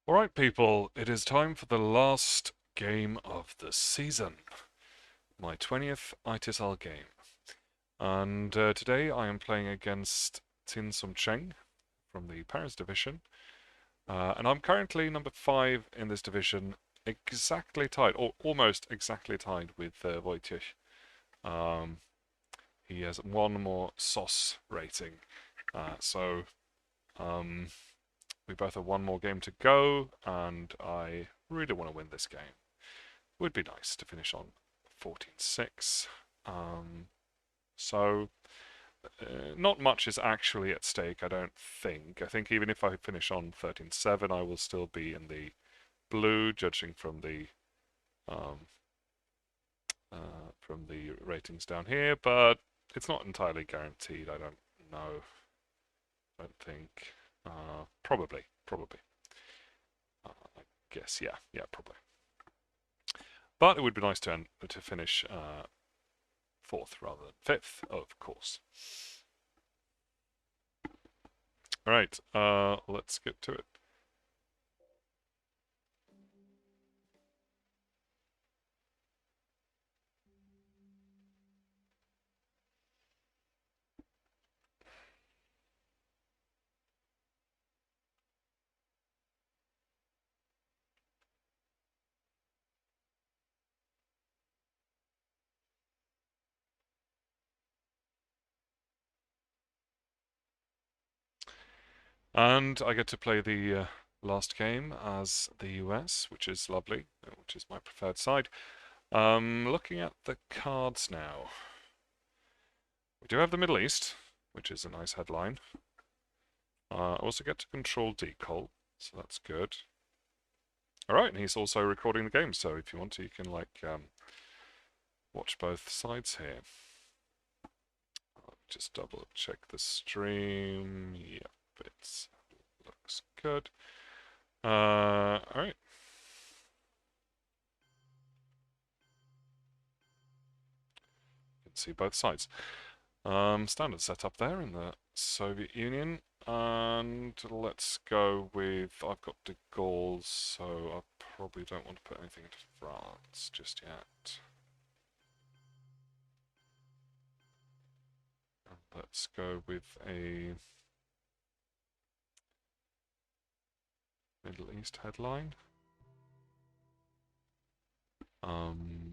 Alright, people, it is time for the last game of the season. My 20th ITSL game. And today I am playing against Tin Sum Cheng from the Paris division. And I'm currently number 5 in this division, exactly tied, or almost exactly tied with Wojciech. Um, he has one more sauce rating. So um, we both have one more game to go, and I really want to win this game. Would be nice to finish on 14-6. So not much is actually at stake, I don't think. I think even if I finish on 13-7, I will still be in the blue, judging um, from the ratings down here. But it's not entirely guaranteed. I don't know. I don't think. Probably. I guess, yeah, probably. But it would be nice to finish fourth rather than fifth, of course. All right, let's get to it. And I get to play the last game as the US, which is lovely, which is my preferred side. Looking at the cards now. We do have the Middle East, which is a nice headline. I also get to control Decol, so that's good. Alright, and he's also recording the game, so if you want to, you can watch both sides here. Just double check the stream. Yep, it looks good. Alright. You can see both sides. Standard setup there in the Soviet Union. And let's go with, I've got de Gaulle, so I probably don't want to put anything into France just yet. And let's go with a Middle East headline.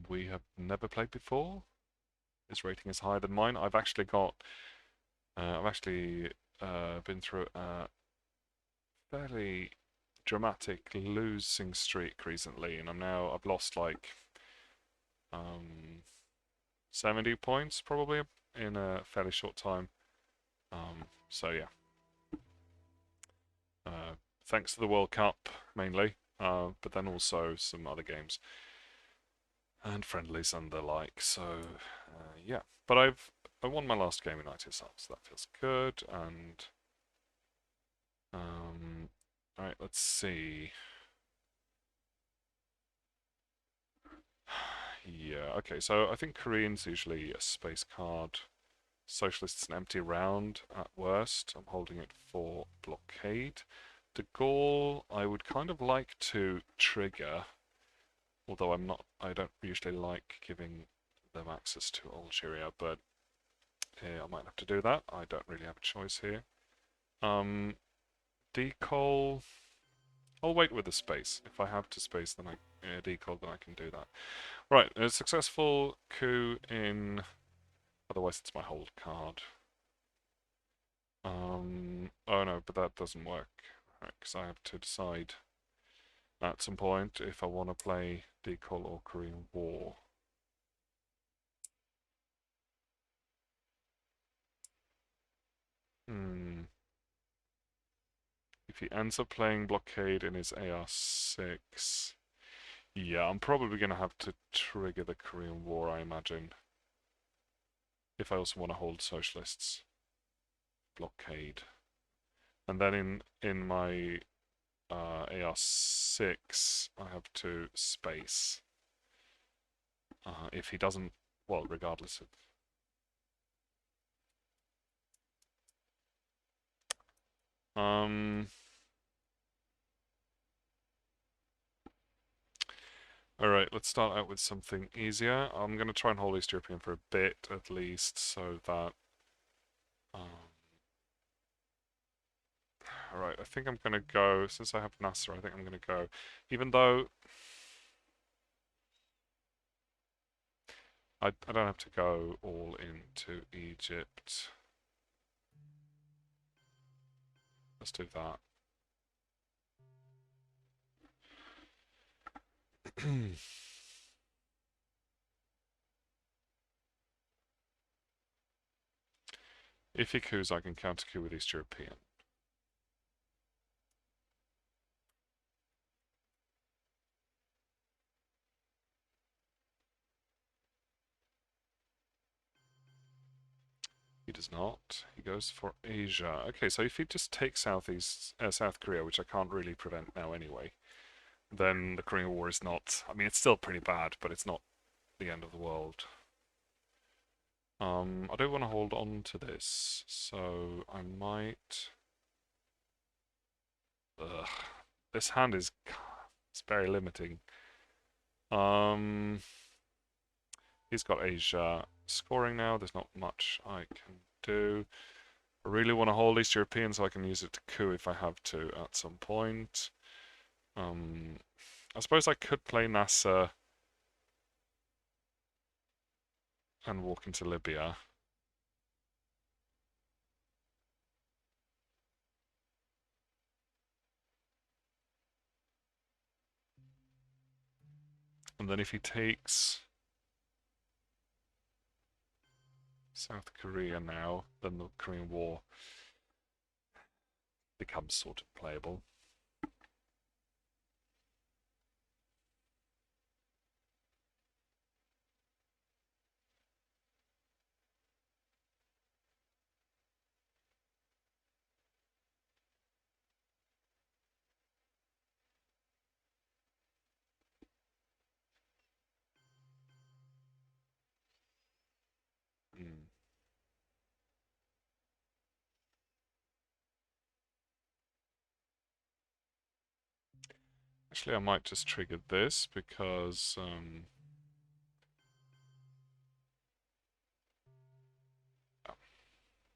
We have never played before. His rating is higher than mine. I've actually been through a fairly dramatic losing streak recently, and I've lost like 70 points probably in a fairly short time. So yeah, thanks to the World Cup mainly, but then also some other games and friendlies and the like. So yeah, but I won my last game in ITSL, so that feels good. And all right, let's see. Yeah, okay, so I think Korean's usually a space card. Socialists an empty round at worst. I'm holding it for blockade. De Gaulle, I would kind of like to trigger, although I don't usually like giving them access to Algeria, but I might have to do that. I don't really have a choice here. Decol, I'll wait with the space. If I have to space, then decol, then I can do that. Right, a successful coup in. Otherwise, it's my hold card. Oh no, but that doesn't work. Right, because I have to decide at some point if I want to play Decol or Korean War. If he ends up playing Blockade in his AR6, yeah, I'm probably going to have to trigger the Korean War, I imagine. If I also want to hold Socialists. Blockade. And then in my AR6, I have to space. If he doesn't, well, regardless of. Um, Alright, let's start out with something easier. I'm going to try and hold East European for a bit at least, so that... Alright, I think I'm going to go, since I have Nasser, I think I'm going to go, even though I don't have to go all into Egypt. Let's do that. If he coups, I can counter coup with East European. He does not. He goes for Asia. Okay, so if he just takes South Korea, which I can't really prevent now anyway, then the Korean War is not. I mean, it's still pretty bad, but it's not the end of the world. I don't want to hold on to this, so I might. Ugh, this hand is it's very limiting. He's got Asia scoring now. There's not much I can do. I really want to hold East European so I can use it to coup if I have to at some point. I suppose I could play Nasser and walk into Libya. And then if he takes South Korea now, then the Korean War becomes sort of playable. Mm. Actually, I might just trigger this because I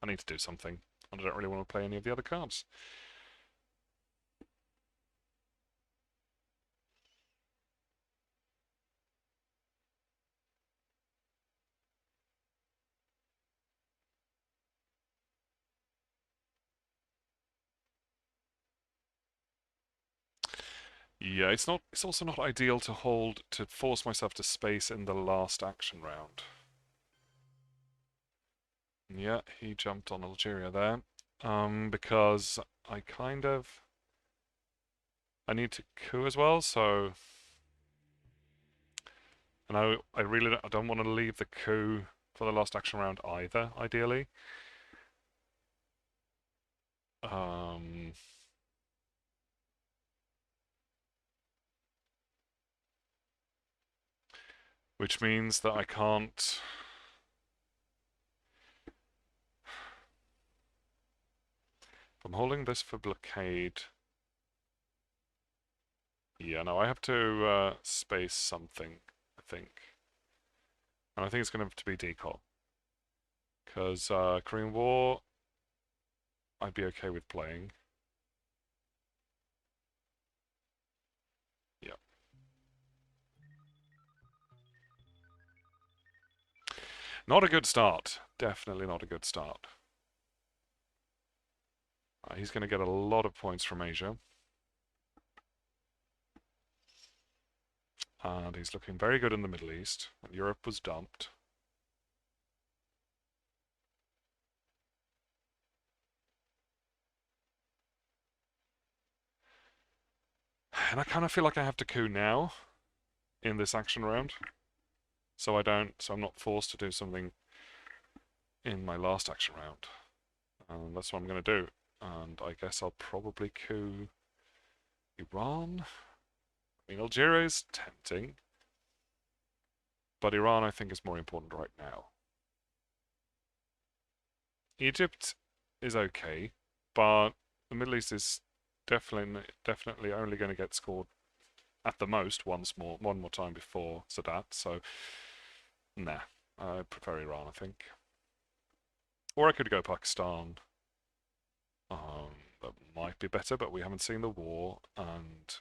need to do something. I don't really want to play any of the other cards. Yeah, it's not. It's also not ideal to hold to force myself to space in the last action round. Yeah, he jumped on Algeria there. Because I need to coup as well, so and I really I don't want to leave the coup for the last action round either, ideally. Um, which means that I can't. If I'm holding this for blockade, yeah, no, I have to space something, I think. And I think it's going to have to be decol. Because Korean War, I'd be okay with playing. Yeah. Not a good start. Definitely not a good start. He's going to get a lot of points from Asia. And he's looking very good in the Middle East. And Europe was dumped. And I kind of feel like I have to coup now in this action round. So I'm not forced to do something in my last action round. And that's what I'm going to do. And I guess I'll probably coup Iran. I mean, Algeria is tempting. But Iran, I think, is more important right now. Egypt is okay, but the Middle East is definitely only going to get scored at the most one more time before Sadat. So nah, I prefer Iran, I think. Or I could go Pakistan. That might be better, but we haven't seen the war, and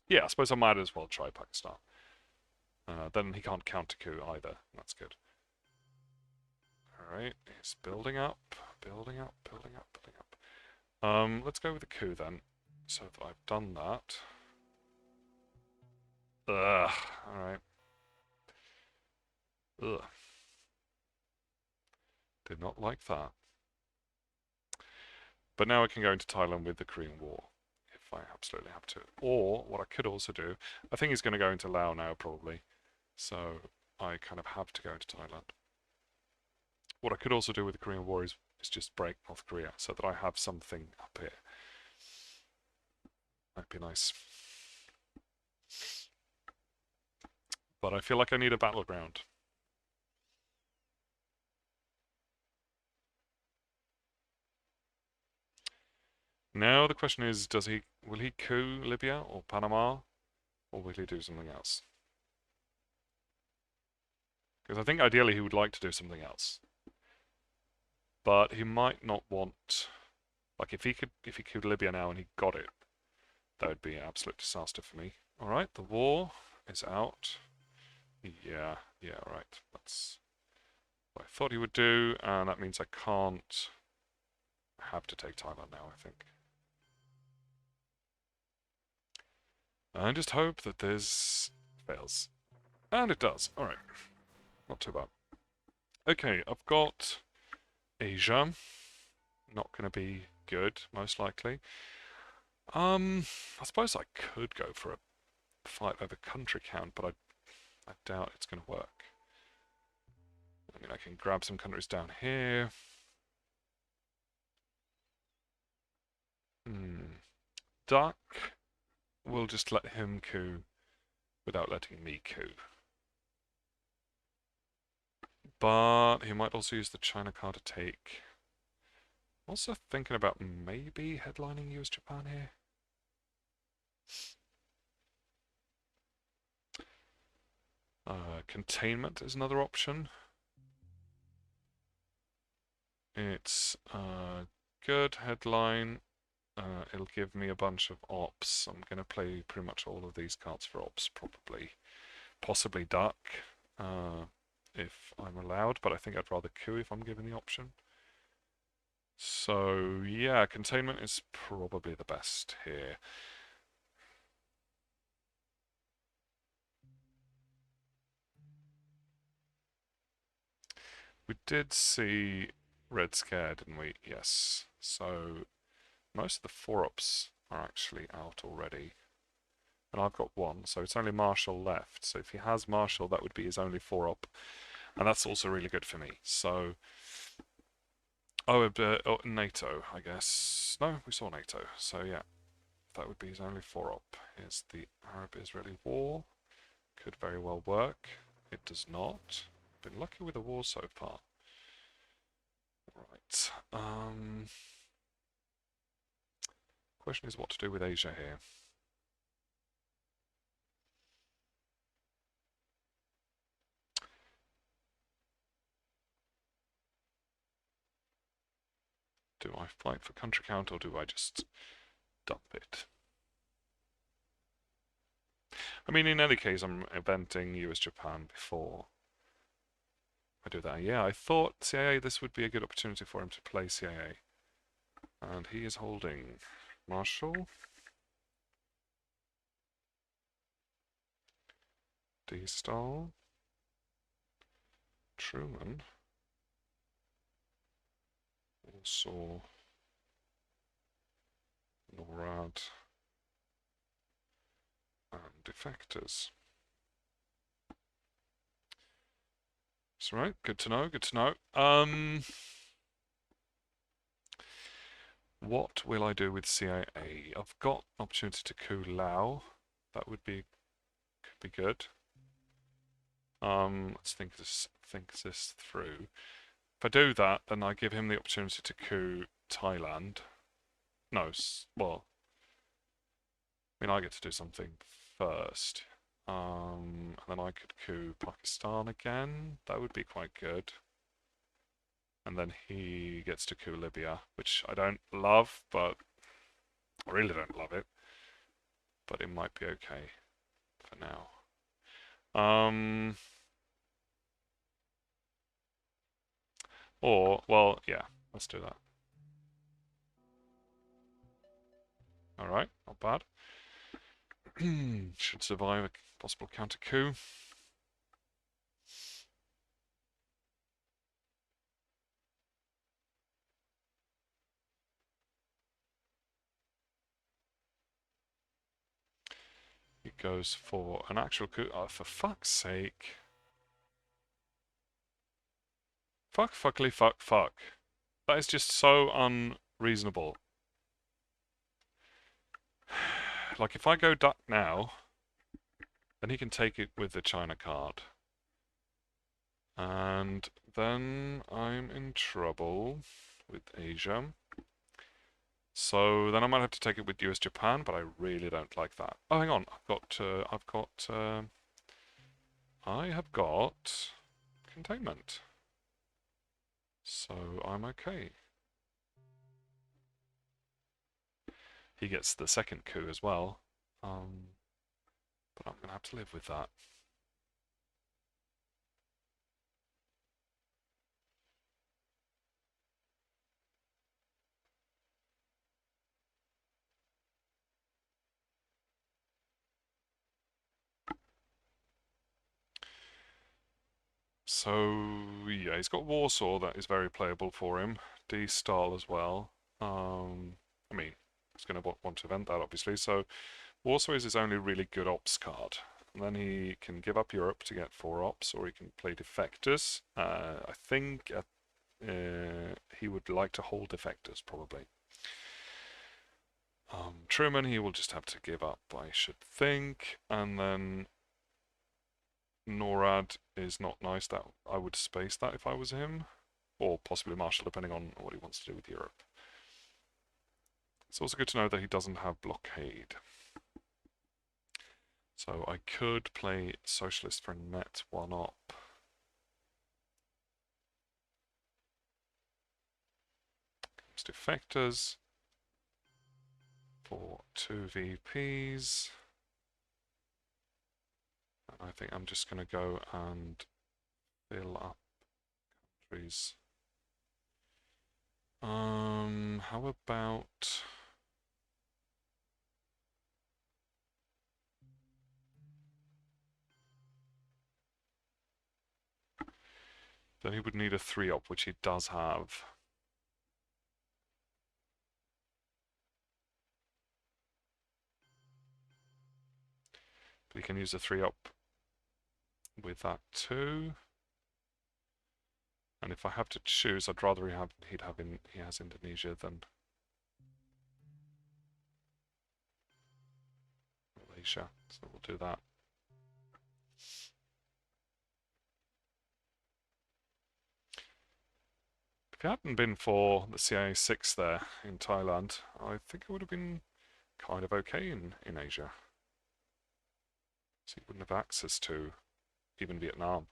yeah, I suppose I might as well try Pakistan. Then he can't counter coup either. That's good. All right, he's building up, building up, building up, building up. Let's go with the coup then. So if I've done that, ugh. All right. Ugh. Did not like that. But now I can go into Thailand with the Korean War, if I absolutely have to. Or what I could also do, I think he's going to go into Laos now probably, so I kind of have to go into Thailand. What I could also do with the Korean War is just break North Korea, so that I have something up here. That'd be nice. But I feel like I need a battleground. Now the question is, will he coup Libya or Panama, or will he do something else? Because I think ideally he would like to do something else, but he might not want. Like if he could Libya now and he got it, that would be an absolute disaster for me. All right, the war is out. Yeah, right. That's what I thought he would do, and that means I can't have to take Thailand now, I think. And just hope that this fails. And it does. Alright. Not too bad. Okay, I've got Asia. Not going to be good, most likely. I suppose I could go for a fight over country count, but I doubt it's going to work. I mean, I can grab some countries down here. Duck. We'll just let him coup without letting me coup. But he might also use the China card to take. Also thinking about maybe headlining US Japan here. Containment is another option. It's a good headline. It'll give me a bunch of ops. I'm going to play pretty much all of these cards for ops, probably. Possibly duck, if I'm allowed, but I think I'd rather coup if I'm given the option. So yeah, containment is probably the best here. We did see Red Scare, didn't we? Yes. So most of the 4-ups are actually out already. And I've got one, so it's only Marshall left. So if he has Marshall, that would be his only 4-up. And that's also really good for me. So, oh, NATO, I guess. No, we saw NATO. So yeah, that would be his only 4-up. Here's the Arab-Israeli war. Could very well work. It does not. Been lucky with the war so far. Right. Question is what to do with Asia here. Do I fight for country count or do I just dump it? I mean, in any case, I'm eventing US-Japan before I do that. Yeah, I thought CIA, this would be a good opportunity for him to play CIA. And he is holding Marshall. D-Star. Truman. Also NORAD. And defectors. That's right, good to know, good to know. What will I do with CIA? I've got opportunity to coup Lao. That would be could be good. Let's think this through. If I do that, then I give him the opportunity to coup Thailand. No, well, I mean, I get to do something first. And then I could coup Pakistan again. That would be quite good. And then he gets to coup Libya, which I don't love, but I really don't love it. But it might be okay for now. Or, well, yeah, let's do that. Alright, not bad. Should survive a possible counter coup. He goes for an actual coup. Oh, for fuck's sake. Fuck, fuckly, fuck, fuck. That is just so unreasonable. Like, if I go duck now, then he can take it with the China card. And then I'm in trouble with Asia. So then I might have to take it with US Japan, but I really don't like that. Oh, hang on. I have got containment. So I'm okay. He gets the second coup as well. But I'm going to have to live with that. So, yeah, he's got Warsaw that is very playable for him. D-Style as well. I mean, he's going to want to event that, obviously. So, Warsaw is his only really good ops card. And then he can give up Europe to get 4 ops, or he can play Defectors. I think he would like to hold Defectors, probably. Truman, he will just have to give up, I should think. And then NORAD is not nice. That I would space that if I was him, or possibly Marshall, depending on what he wants to do with Europe. It's also good to know that he doesn't have blockade. So I could play Socialist for net 1 op. Comes to Defectors for 2 VPs. And I think I'm just going to go and fill up countries. How about... Then he would need a 3 op, which he does have. But he can use a 3 op with that too. And if I have to choose, I'd rather he has Indonesia than Malaysia. So we'll do that. If it hadn't been for the CIA 6 there in Thailand, I think it would have been kind of okay in Asia. So you wouldn't have access to even Vietnam.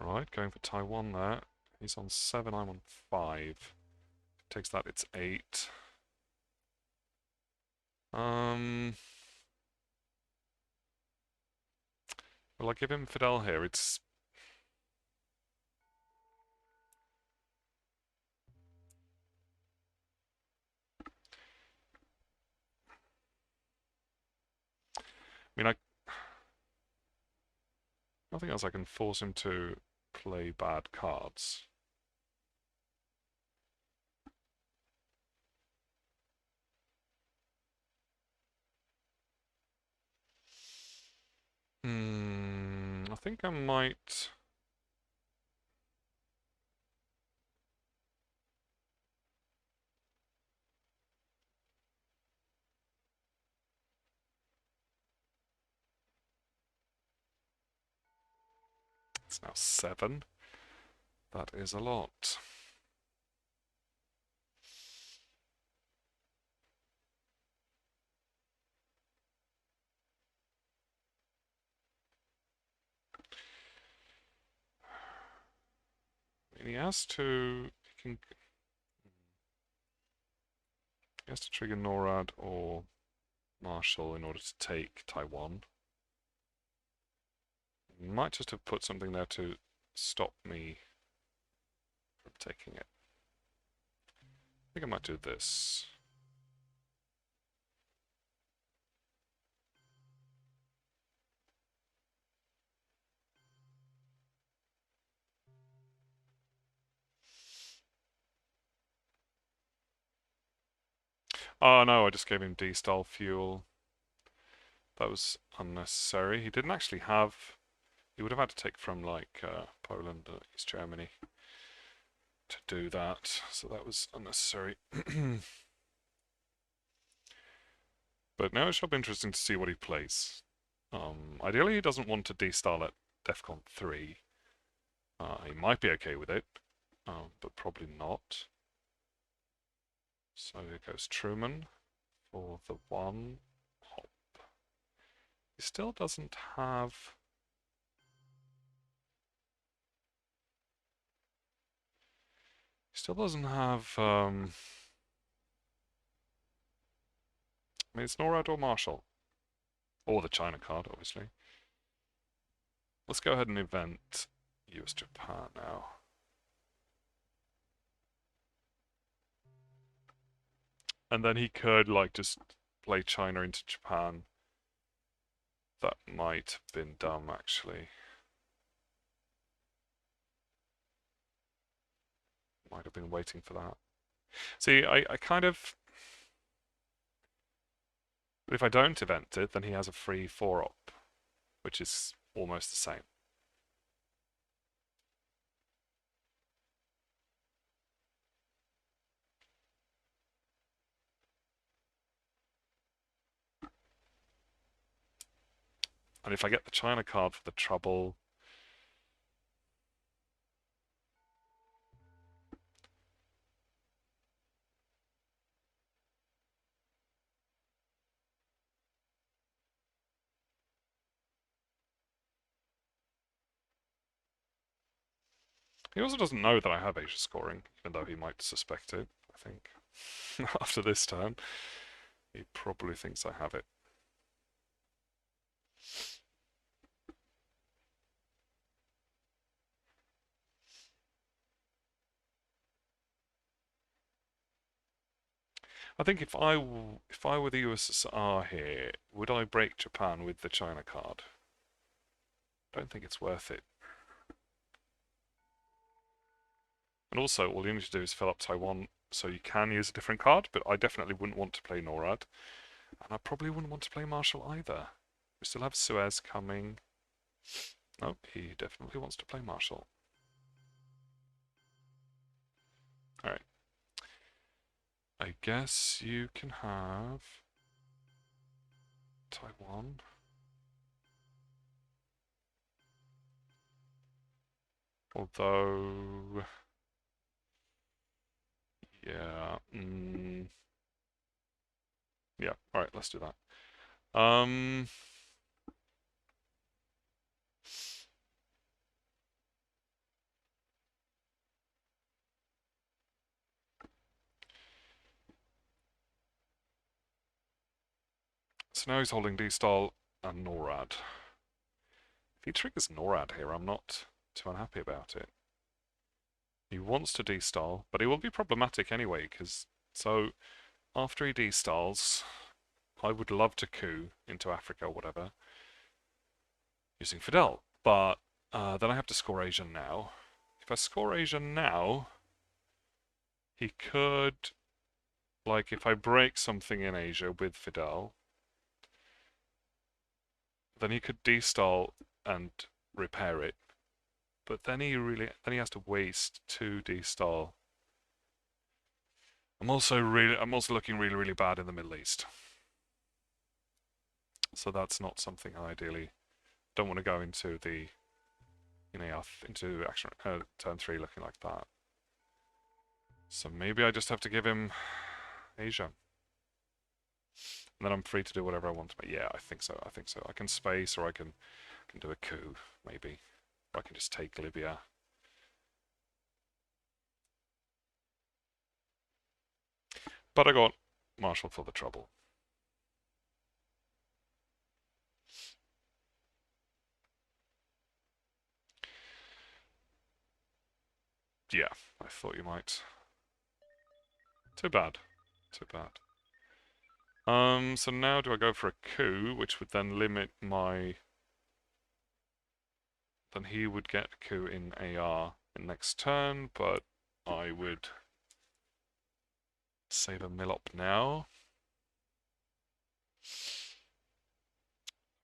Right, going for Taiwan there. He's on 7, I'm on 5. Takes that, it's 8. Will I give him Fidel here? It's... I mean, nothing else I can force him to play bad cards. I think I might. It's now 7. That is a lot. And he has to. He has to trigger NORAD or Marshall in order to take Taiwan. He might just have put something there to stop me from taking it. I think I might do this. Oh no, I just gave him D-style fuel. That was unnecessary. He didn't actually have. He would have had to take from like Poland or East Germany to do that, so that was unnecessary. But now it shall be interesting to see what he plays. Ideally, he doesn't want to D-style at DEFCON 3. He might be okay with it, but probably not. So here goes Truman for the 1 hop. He still doesn't have. He still doesn't have. I mean, it's NORAD or Marshall, or the China card, obviously. Let's go ahead and event US Japan now. And then he could like just play China into Japan. That might have been dumb, actually. Might have been waiting for that. See, I kind of. But if I don't event it, then he has a free 4-op, which is almost the same. And if I get the China card for the trouble. He also doesn't know that I have Asia scoring, even though he might suspect it, I think. After this turn, he probably thinks I have it. I think if I were the USSR here, would I break Japan with the China card? I don't think it's worth it. And also, all you need to do is fill up Taiwan, so you can use a different card, but I definitely wouldn't want to play NORAD. And I probably wouldn't want to play Marshall either. We still have Suez coming. No, he definitely wants to play Marshall. Alright. I guess you can have Taiwan. Although, yeah, yeah. All right, let's do that. So now he's holding D-style and NORAD. If he triggers NORAD here, I'm not too unhappy about it. He wants to D-style, but he will be problematic anyway, because so after he D-styles, I would love to coup into Africa or whatever using Fidel, but then I have to score Asia now. If I score Asia now, he could, like, if I break something in Asia with Fidel, then he could destall and repair it. But then he has to waste 2 destall. I'm also looking really bad in the Middle East. So that's not something I ideally don't want to go into the into action turn 3 looking like that. So maybe I just have to give him Asia. And then I'm free to do whatever I want. But yeah, I think so. I can space, or I can do a coup, maybe. Or I can just take Libya. But I got Marshall for the trouble. Yeah, I thought you might. Too bad. Too bad. So now do I go for a coup, which would then limit my... Then he would get a coup in AR in next turn, but I would save a mill up now.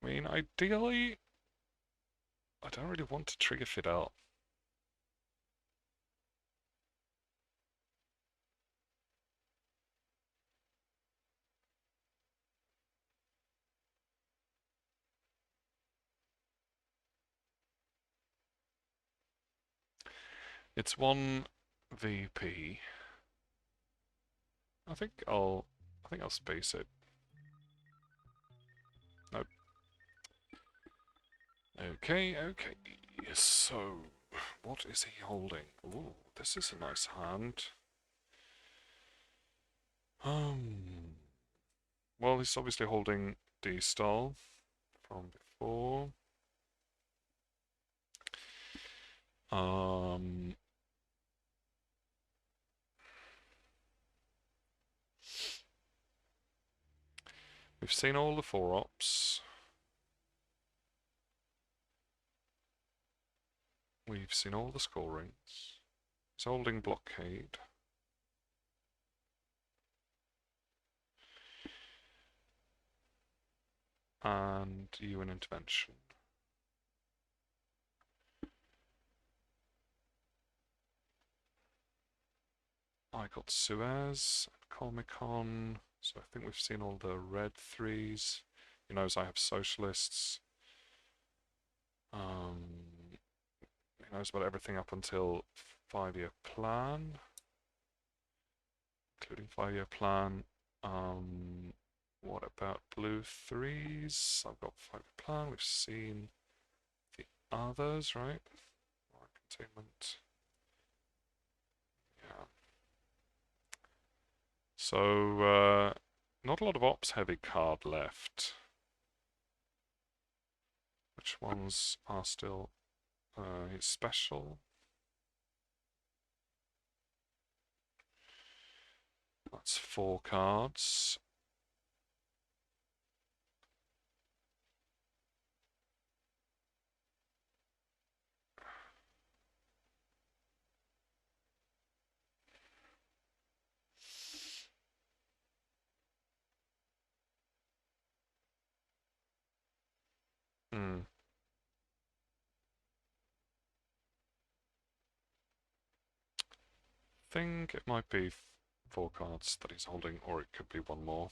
I mean, ideally, I don't really want to trigger Fidel. It's 1 VP. I think I'll space it. Nope. Okay. So, what is he holding? Ooh, this is a nice hand. Well, he's obviously holding D-Stall from before. We've seen all the 4-ops. We've seen all the scorings. He's holding blockade. And UN intervention. I got Suez and Colmicon, so I think we've seen all the red 3s. He knows I have socialists. He knows about everything up until 5-year plan, including 5-year plan. What about blue 3s? I've got 5-year plan. We've seen the others, right? War containment. Yeah. So, not a lot of ops heavy card left. Which ones are still special? That's 4 cards. Hmm. Think it might be 4 cards that he's holding, or it could be 1 more.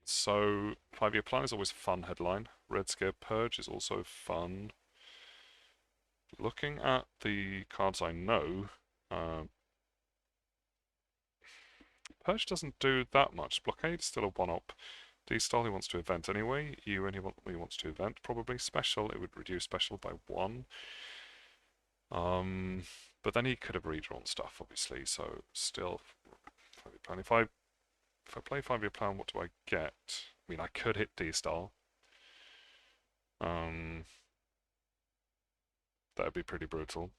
So 5-year plan is always a fun headline. Red Scare Purge is also fun. Looking at the cards I know, Purge doesn't do that much. Blockade is still a 1-op. D-Style he wants to event anyway. UN he wants to event. Probably special, it would reduce special by 1. But then he could have redrawn stuff, obviously, so still 5-year plan. If I play 5-year plan, what do I get? I mean, I could hit D-Style. That would be pretty brutal.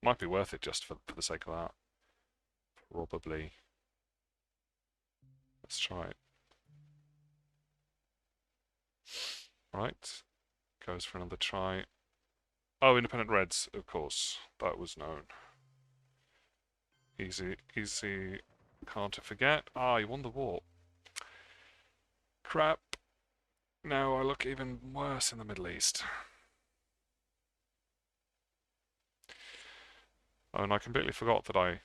Might be worth it just for the sake of that. Probably. Let's try it. Right. Goes for another try. Oh, independent reds, of course. That was known. Easy card to forget. Ah, he won the war. Crap. Now I look even worse in the Middle East. Oh, and I completely forgot that I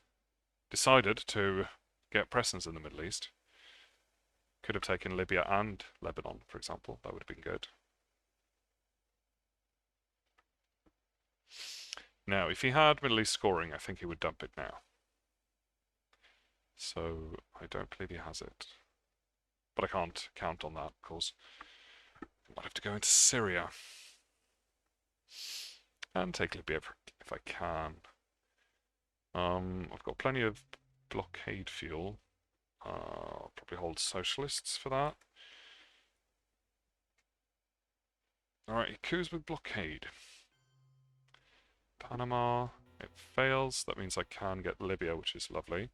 decided to get presence in the Middle East. Could have taken Libya and Lebanon, for example. That would have been good. Now, if he had Middle East scoring, I think he would dump it now. So I don't believe he has it. But I can't count on that, of course. I might have to go into Syria. And take Libya if I can. I've got plenty of blockade fuel. I'll probably hold socialists for that. Alright, he coups with blockade. Panama, it fails. That means I can get Libya, which is lovely.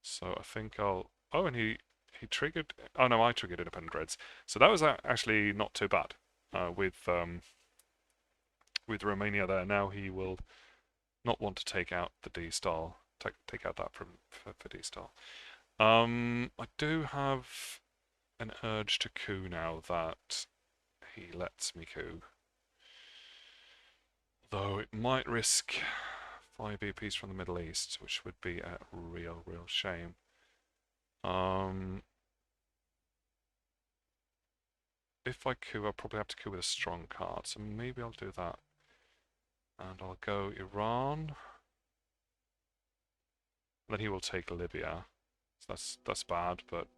So I think I'll... Oh, and he triggered... Oh no, I triggered independent Reds. So that was actually not too bad with Romania there. Now he will not want to take out the D-Star. Take out that for D-Star. I do have an urge to coup now that he lets me coup. Though it might risk 5 EPs from the Middle East, which would be a real shame. If I coup, I'll probably have to coup with a strong card, so maybe I'll do that. And I'll go Iran. Then he will take Libya. So that's bad, but...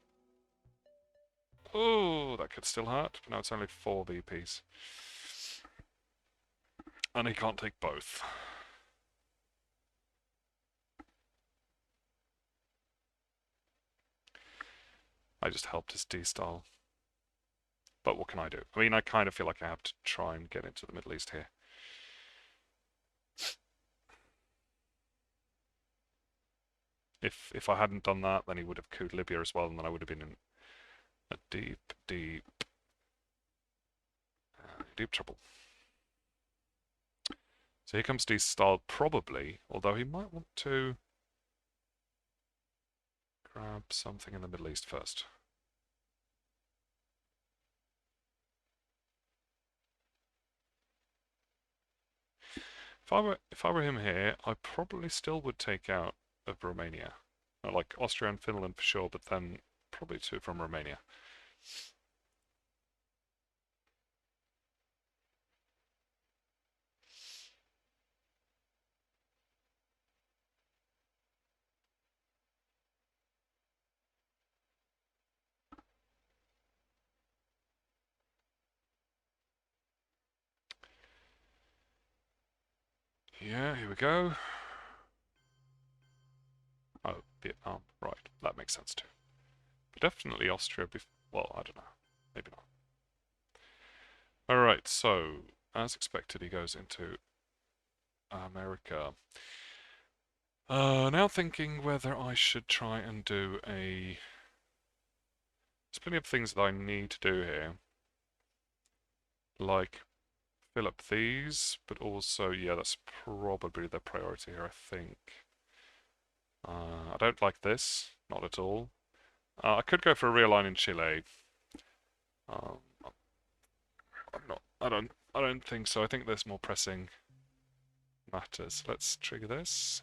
Oh, that could still hurt, but now it's only 4 VPs. And he can't take both. I just helped his D-style. But what can I do? I mean, I kind of feel like I have to try and get into the Middle East here. If I hadn't done that, then he would have couped Libya as well, and then I would have been in a deep trouble. So here comes D-style probably, although he might want to grab something in the Middle East first. If I were him here, I probably still would take out of Romania. Like Austria and Finland for sure, but then probably 2 from Romania. Yeah, here we go. Oh, Vietnam. Right, that makes sense too. But definitely Austria well, I don't know. Maybe not. Alright, so, as expected, he goes into America. Now thinking whether I should try and do a... There's plenty of things that I need to do here. Like fill up these, but also, yeah, that's probably the priority here, I think. I don't like this, not at all. I could go for a realign in Chile. Um, I'm not. I don't think so. I think there's more pressing matters. Let's trigger this.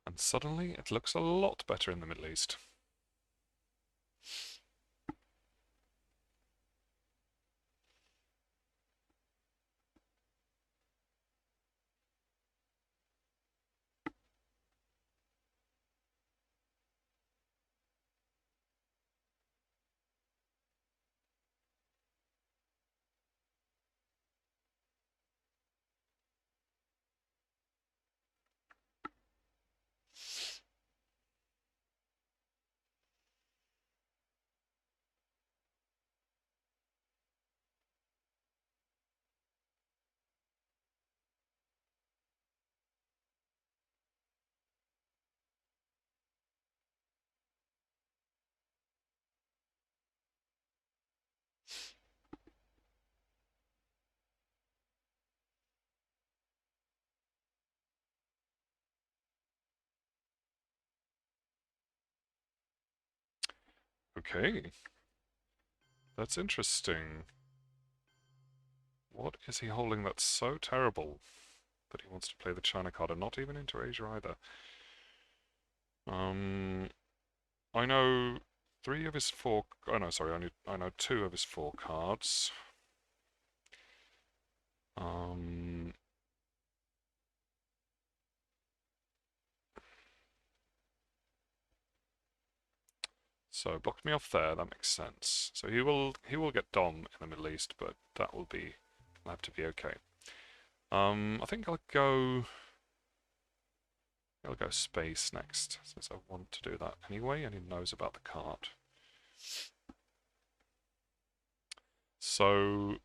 And suddenly it looks a lot better in the Middle East. Okay, that's interesting. What is he holding that's so terrible that he wants to play the China card and not even into Asia either? I know three of his four. Oh no, sorry, I know two of his four cards. Um, so blocked me off there. That makes sense. So he will get Dom in the Middle East, but that'll have to be okay. I think I'll go space next, since I want to do that anyway, and he knows about the card. So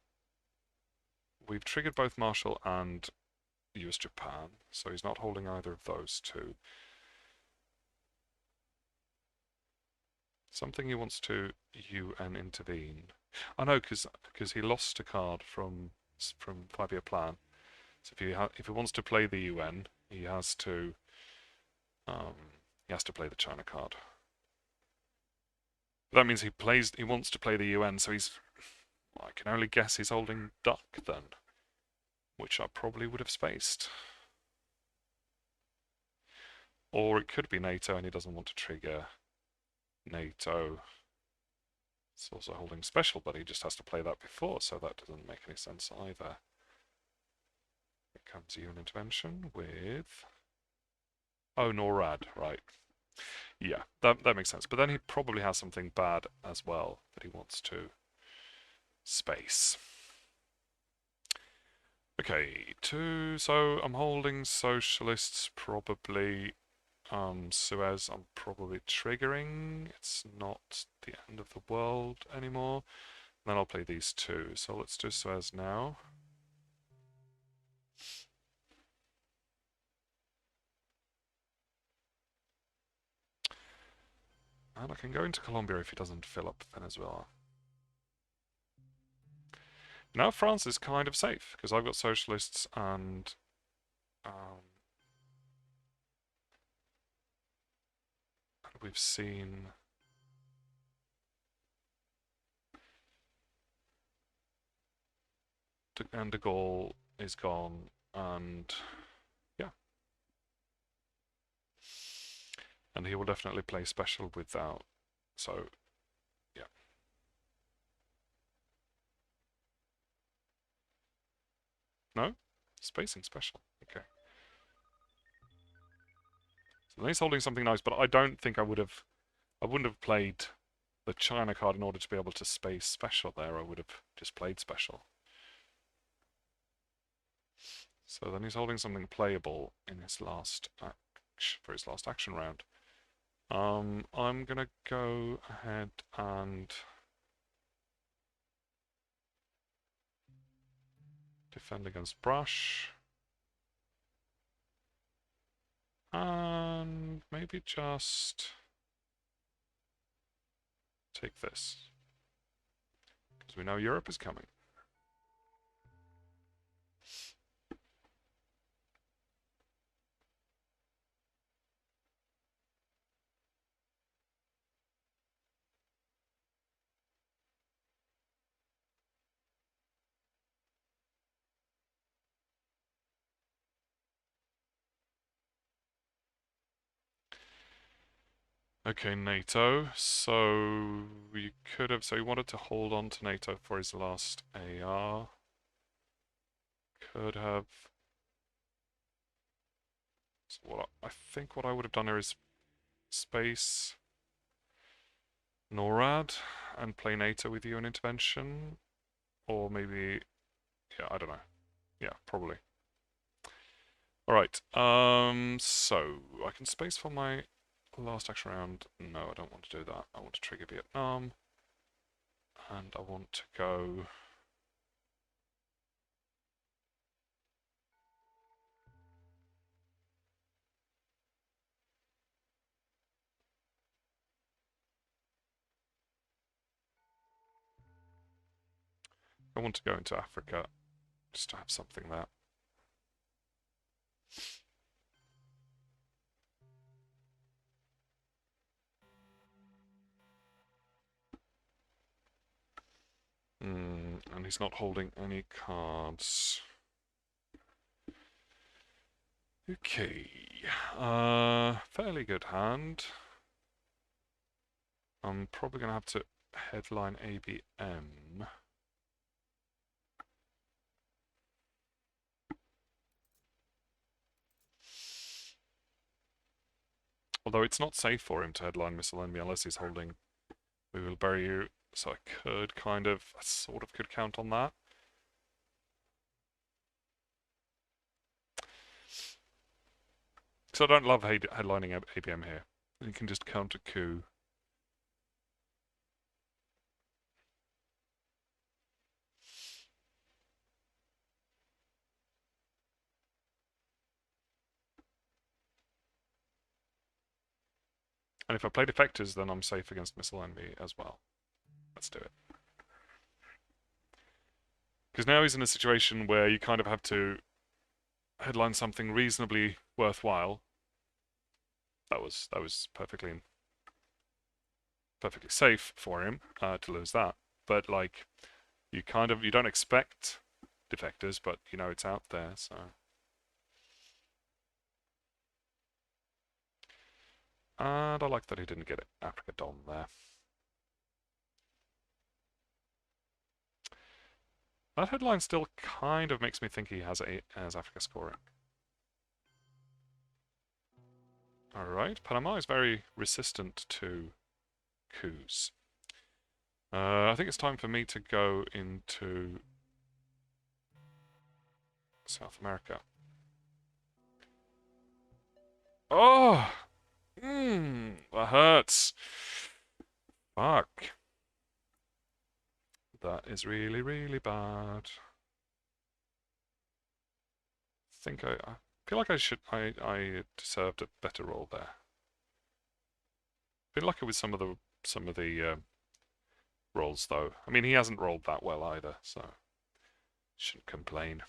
we've triggered both Marshall and US Japan, so he's not holding either of those two. Something he wants to UN intervene. I know, because he lost a card from 5-year plan. So if he wants to play the UN, um, he has to play the China card. But that means he wants to play the UN, so I can only guess he's holding Duck then, which I probably would have spaced. Or it could be NATO and he doesn't want to trigger NATO. It's also holding special, but he just has to play that before, so that doesn't make any sense either. Here comes UN intervention with... Oh, NORAD, right. Yeah, that makes sense. But then he probably has something bad as well that he wants to space. Okay, so I'm holding socialists probably. Suez I'm probably triggering. It's not the end of the world anymore. Then I'll play these two. So let's do Suez now. And I can go into Colombia if he doesn't fill up Venezuela. Now France is kind of safe, because I've got socialists and we've seen and de Gaulle is gone, and yeah. And he will definitely play special without, so yeah. No? Spacing special, okay. So then he's holding something nice, but I don't think I wouldn't have played the China card in order to be able to space special there. I would have just played special. So then he's holding something playable in his last for his last action round. I'm gonna go ahead and defend against brush. And maybe just take this. Because we know Europe is coming. Okay, NATO. So you could have. So he wanted to hold on to NATO for his last AR. Could have. So I think what I would have done here is space NORAD and play NATO with you in intervention, or maybe, yeah, I don't know. Yeah, probably. All right. So I can space for my last action round. No, I don't want to do that. I want to trigger Vietnam, and I want to go. I want to go into Africa just to have something there. And he's not holding any cards. Okay. Fairly good hand. I'm probably going to have to headline ABM. Although it's not safe for him to headline Missile Enemy unless he's holding We Will Bury You, so I sort of could count on that. So I don't love headlining ABM here. You can just counter coup. And if I play defectors, then I'm safe against Missile Enemy as well. Let's do it. Because now he's in a situation where you kind of have to headline something reasonably worthwhile. That was perfectly safe for him to lose that. But like, you don't expect defectors, but you know it's out there, so. And I like that he didn't get Africa Dom there. That headline still kind of makes me think he has Africa scoring. Alright, Panama is very resistant to coups. I think it's time for me to go into South America. Oh! That hurts. Fuck. That is really, really bad. I feel like I deserved a better roll there. Been lucky with some of the rolls though. I mean, he hasn't rolled that well either, so shouldn't complain.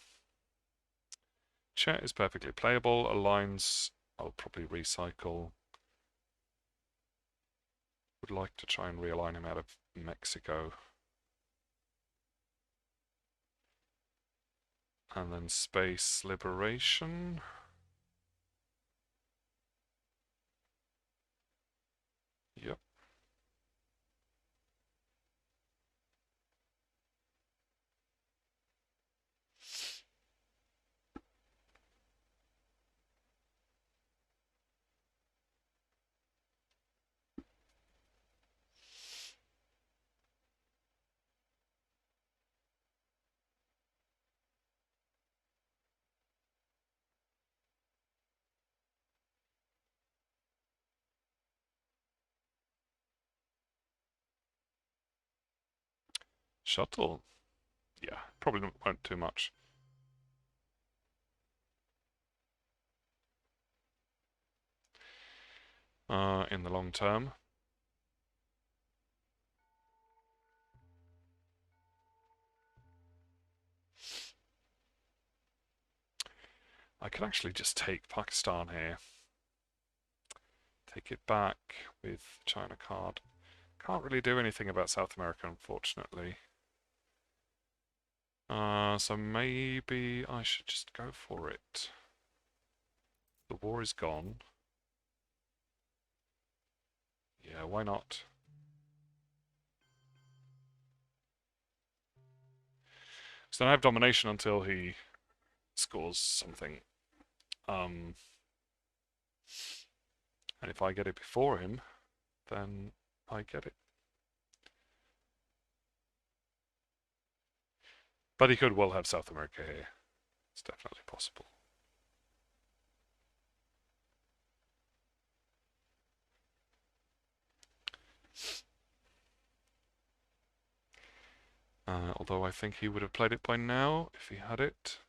Chet is perfectly playable. Aligns, I'll probably recycle. Would like to try and realign him out of Mexico. And then Space Liberation. Yep. Shuttle. Yeah, probably won't too much. In the long term. I could actually just take Pakistan here. Take it back with China card. Can't really do anything about South America, unfortunately. So maybe I should just go for it. The war is gone. Yeah, why not? So then I have domination until he scores something. And if I get it before him, then I get it. But he could well have South America here. It's definitely possible. Although I think he would have played it by now if he had it.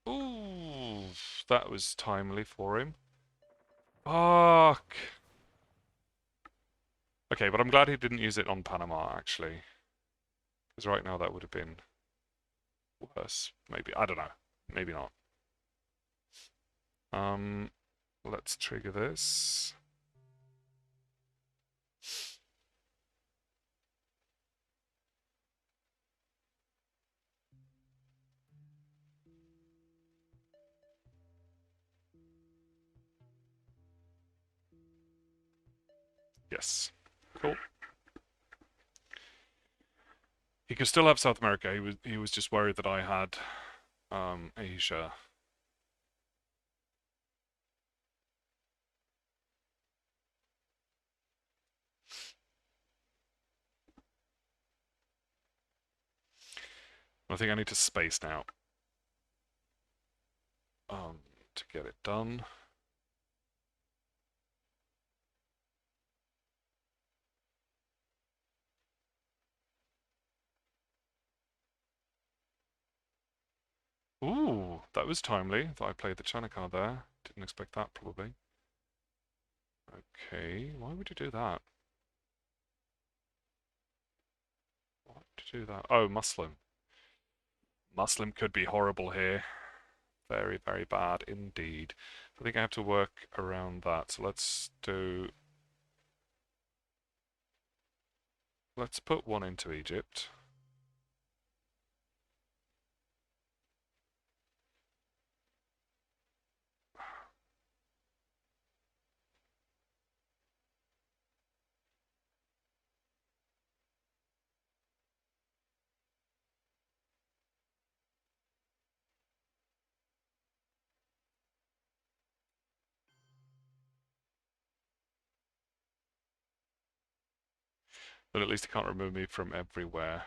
Ooh, that was timely for him. Fuck. Okay, but I'm glad he didn't use it on Panama, actually. Because right now that would have been worse. Maybe. I don't know. Maybe not. Let's trigger this. Yes. Cool. He could still have South America. He was just worried that I had Asia. I think I need to space now to get it done. Ooh, that was timely that I played the China card there. Didn't expect that, probably. Okay, why would you do that? Why would you do that? Oh, Muslim. Muslim could be horrible here. Very, very bad indeed. I think I have to work around that. So let's put one into Egypt. But at least he can't remove me from everywhere.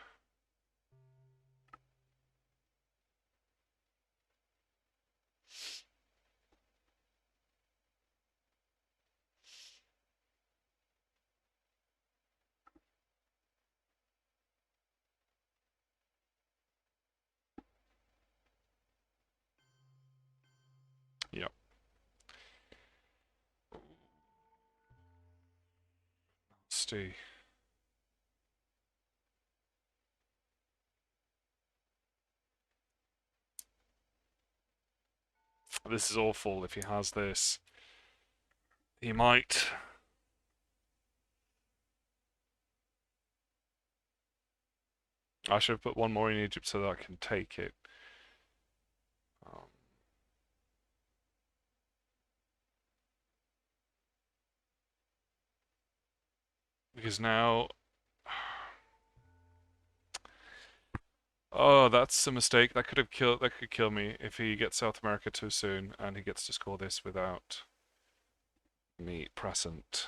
Yep. Nasty. This is awful. If he has this, he might. I should have put one more in Egypt so that I can take it. Um, because now, oh, that's a mistake. That could have killed. That could kill me if he gets South America too soon and he gets to score this without me present.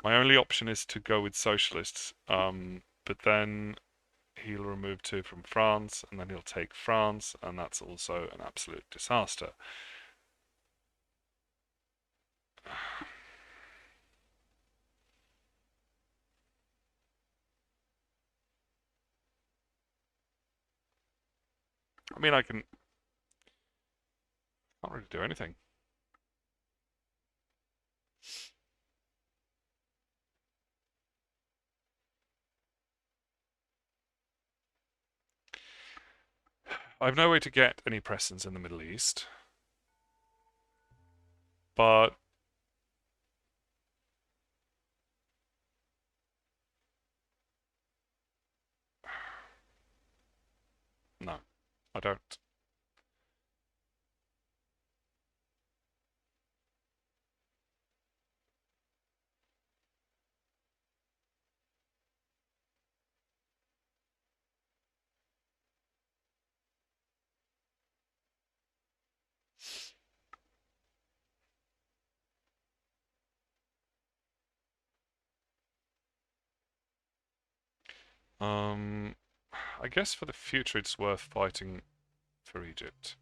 My only option is to go with socialists, but then he'll remove two from France, and then he'll take France, and that's also an absolute disaster. I mean, can't really do anything. I have no way to get any presence in the Middle East, but no, I don't. I guess for the future it's worth fighting for Egypt.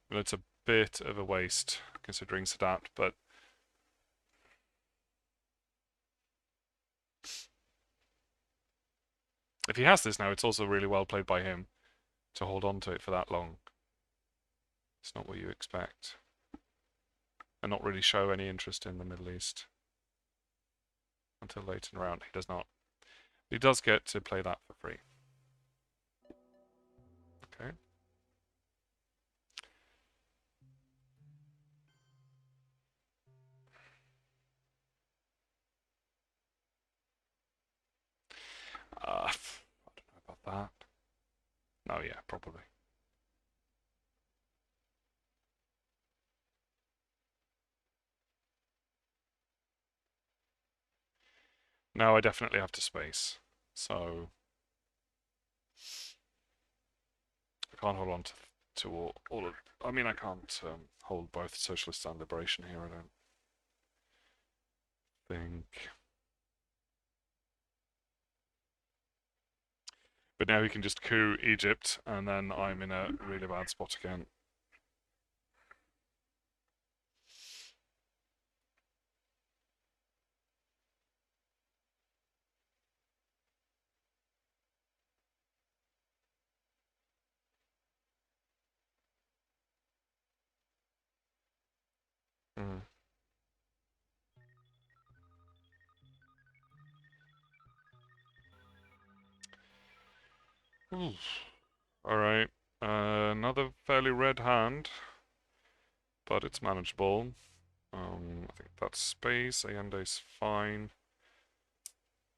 Well, it's a bit of a waste considering Sadat, but if he has this now, it's also really well played by him to hold on to it for that long. It's not what you expect. And not really show any interest in the Middle East until late in the round. He does not. He does get to play that for free. Okay. I don't know about that. No, yeah, probably. Now I definitely have to space. So I can't hold on to all of... I mean, I can't hold both socialist and liberation here, I don't think. But now he can just coup Egypt, and then I'm in a really bad spot again. Mm. Alright. Another fairly red hand, but it's manageable. I think that's space. Allende's fine.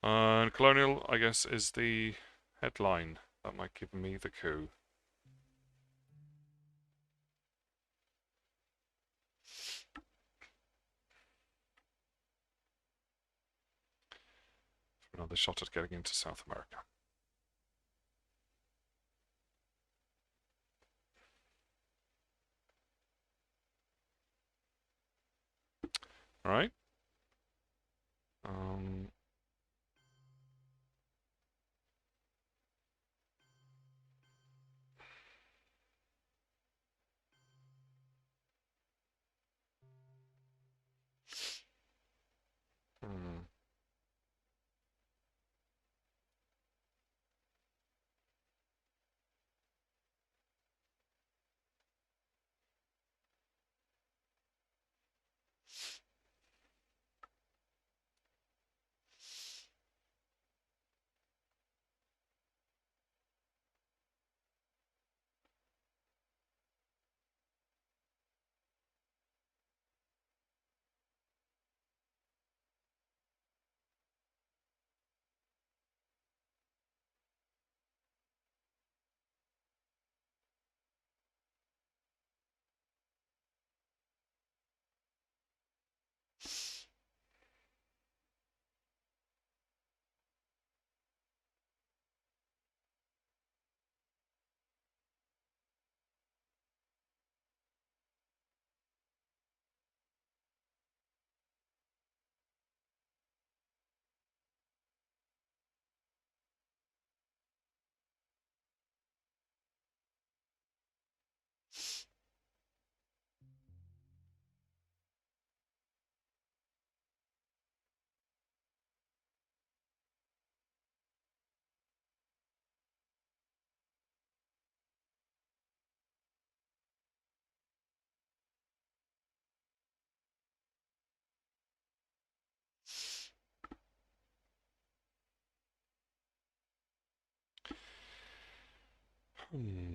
And Colonial, I guess, is the headline. That might give me the coup. Another shot at getting into South America. Alright. Um, hmm.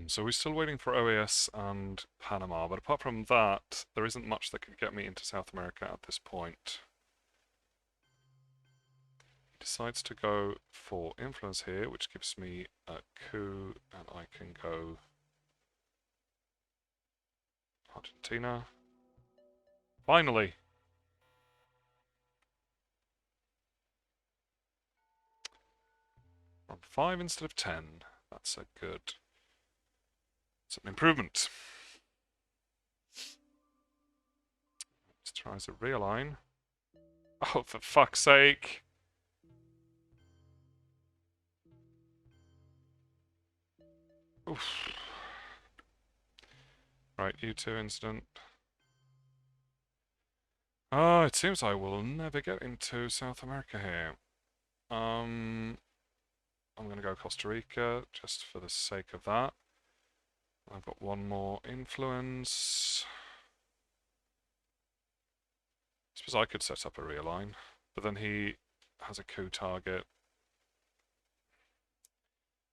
So we're still waiting for OAS and Panama, but apart from that, there isn't much that could get me into South America at this point. He decides to go for influence here, which gives me a coup, and I can go Argentina. Finally! On 5 instead of 10. That's a good... It's an improvement. Let's try to realign. Oh, for fuck's sake! Oof. Right, U2 incident. Oh, it seems I will never get into South America here. I'm gonna go Costa Rica just for the sake of that. I've got one more influence. I suppose I could set up a realign, but then he has a coup target.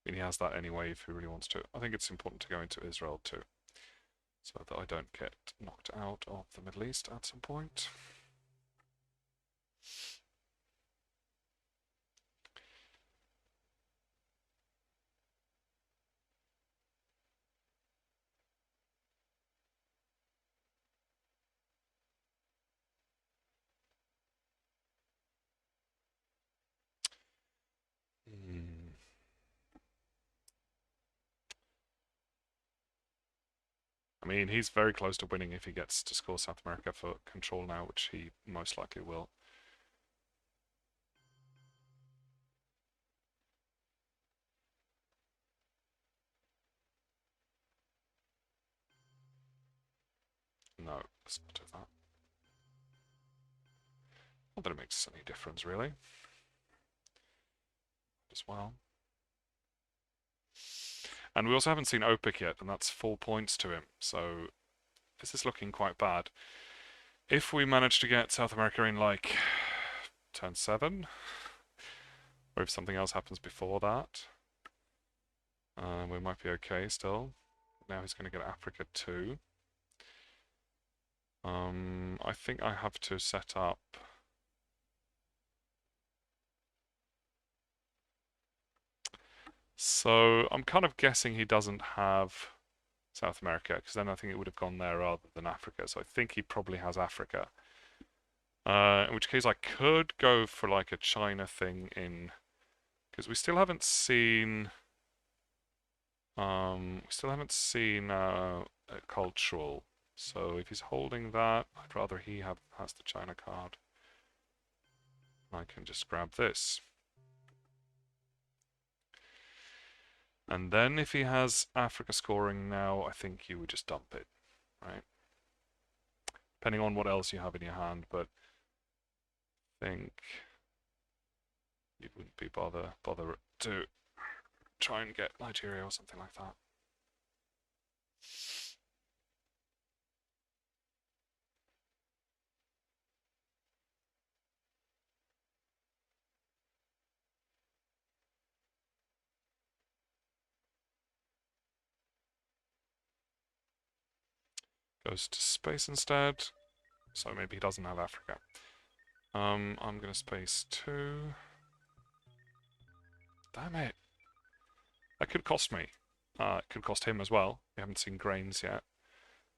I mean, he has that anyway if he really wants to. I think it's important to go into Israel too, so that I don't get knocked out of the Middle East at some point. I mean, he's very close to winning if he gets to score South America for control now, which he most likely will. No, let's not do that. Not that it makes any difference, really. As well. And we also haven't seen Opik yet, and that's 4 points to him. So this is looking quite bad. If we manage to get South America in, like, turn 7, or if something else happens before that, we might be okay still. Now he's going to get Africa too. I think I have to set up... So I'm kind of guessing he doesn't have South America, because then I think it would have gone there rather than Africa. So I think he probably has Africa. In which case I could go for like a China thing in... Because we still haven't seen... a cultural. So if he's holding that, I'd rather he has the China card. I can just grab this. And then if he has Africa scoring now, I think you would just dump it, right? Depending on what else you have in your hand, but I think you wouldn't be bother to try and get Nigeria or something like that. Goes to space instead, so maybe he doesn't have Africa. I'm gonna space 2. Damn it. That could cost me. It could cost him as well. We haven't seen grains yet.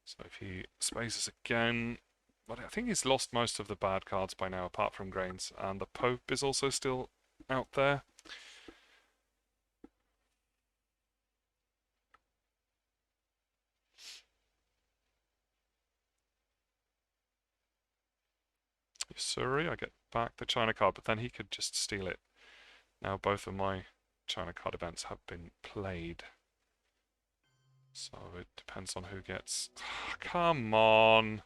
So if he spaces again... But I think he's lost most of the bad cards by now, apart from grains. And the Pope is also still out there. Sorry, I get back the China card, but then he could just steal it. Now both of my China card events have been played. So it depends on who gets... Come on!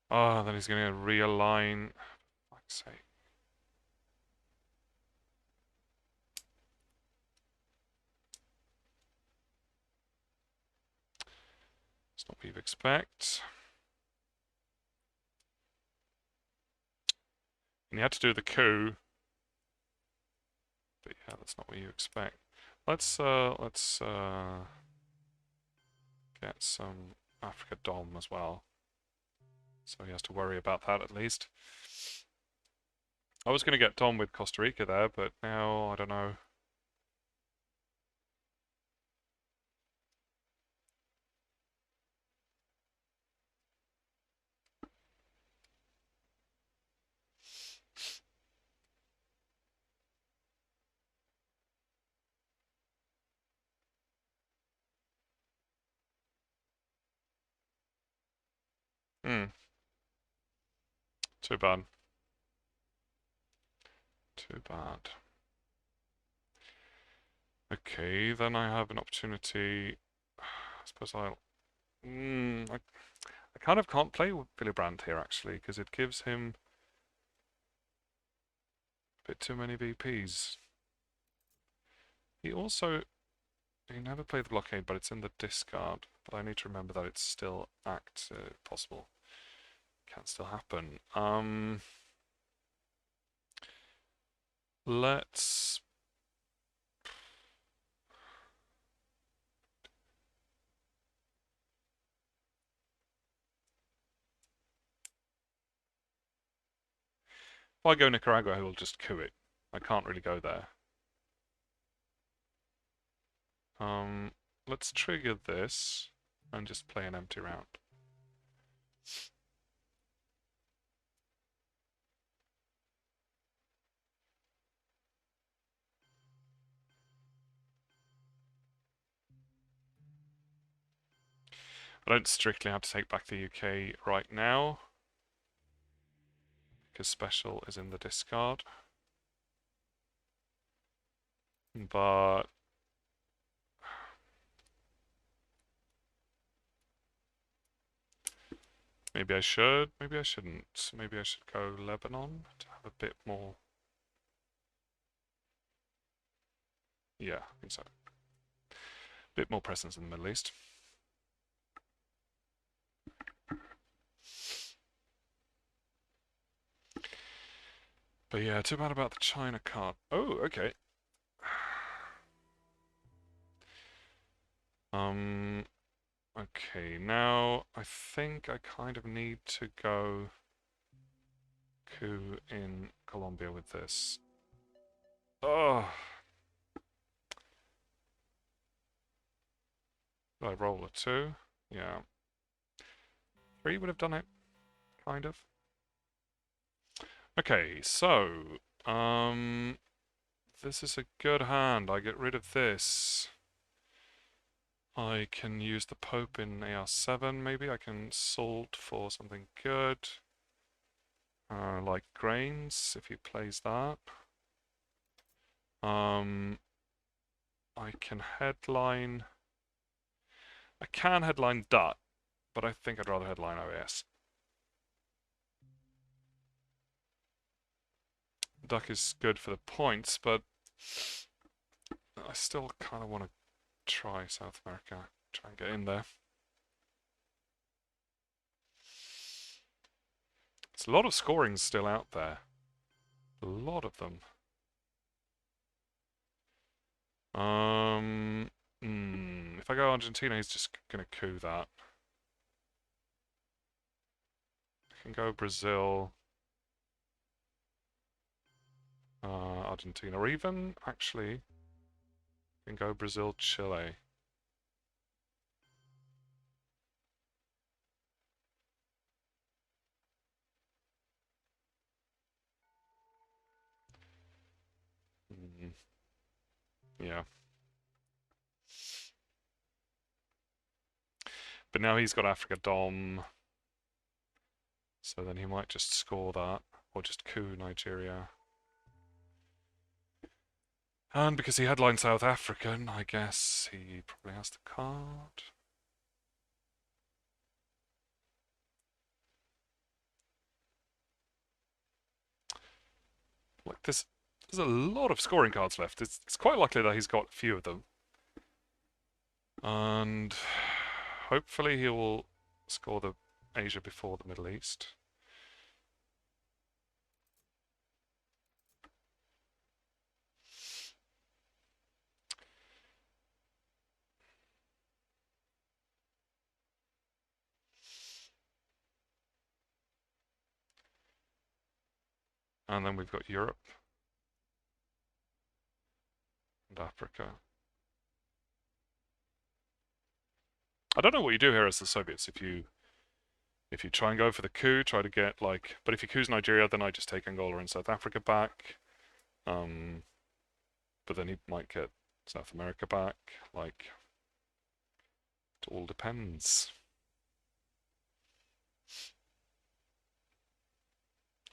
Oh, then he's going to realign. For fuck's sake. It's not what you'd expect. And you had to do the coup. But yeah, that's not what you expect. Let's get some Africa Dom as well. So he has to worry about that at least. I was going to get Dom with Costa Rica there, but now I don't know. Too bad. Too bad. Okay, then I have an opportunity. I suppose I kind of can't play with Willy Brandt here actually, because it gives him a bit too many VPs. He never played the blockade, but it's in the discard. But I need to remember that it's still possible. Can still happen. Let's... If I go Nicaragua, he'll just coup it. I can't really go there. Let's trigger this and just play an empty round. I don't strictly have to take back the UK right now, because special is in the discard. But maybe I should, maybe I shouldn't. Maybe I should go Lebanon to have a bit more. Yeah, I think so. Bit more presence in the Middle East. But yeah, too bad about the China card. Oh, okay. Okay, now I think I kind of need to go coup in Colombia with this. Oh, did I roll a 2? Yeah. 3 would have done it, kind of. Okay, so, this is a good hand. I get rid of this. I can use the Pope in AR7, maybe. I can salt for something good. Like Grains, if he plays that. I can headline... I can headline Dut, but I think I'd rather headline OAS. Duck is good for the points, but I still kind of want to try South America, try and get in there. There's a lot of scorings still out there. A lot of them. If I go Argentina, he's just gonna coup that. I can go Brazil, Argentina, or even actually, I can go Brazil, Chile. Yeah. But now he's got Africa Dom, so then he might just score that, or just coup Nigeria. And because he headlined South African, I guess he probably has the card. Like there's a lot of scoring cards left. It's quite likely that he's got a few of them. And hopefully he will score the Asia before the Middle East. And then we've got Europe and Africa. I don't know what you do here as the Soviets. If you try and go for the coup, try to get like, but if you coup Nigeria, then I just take Angola and South Africa back. But then he might get South America back. Like, it all depends.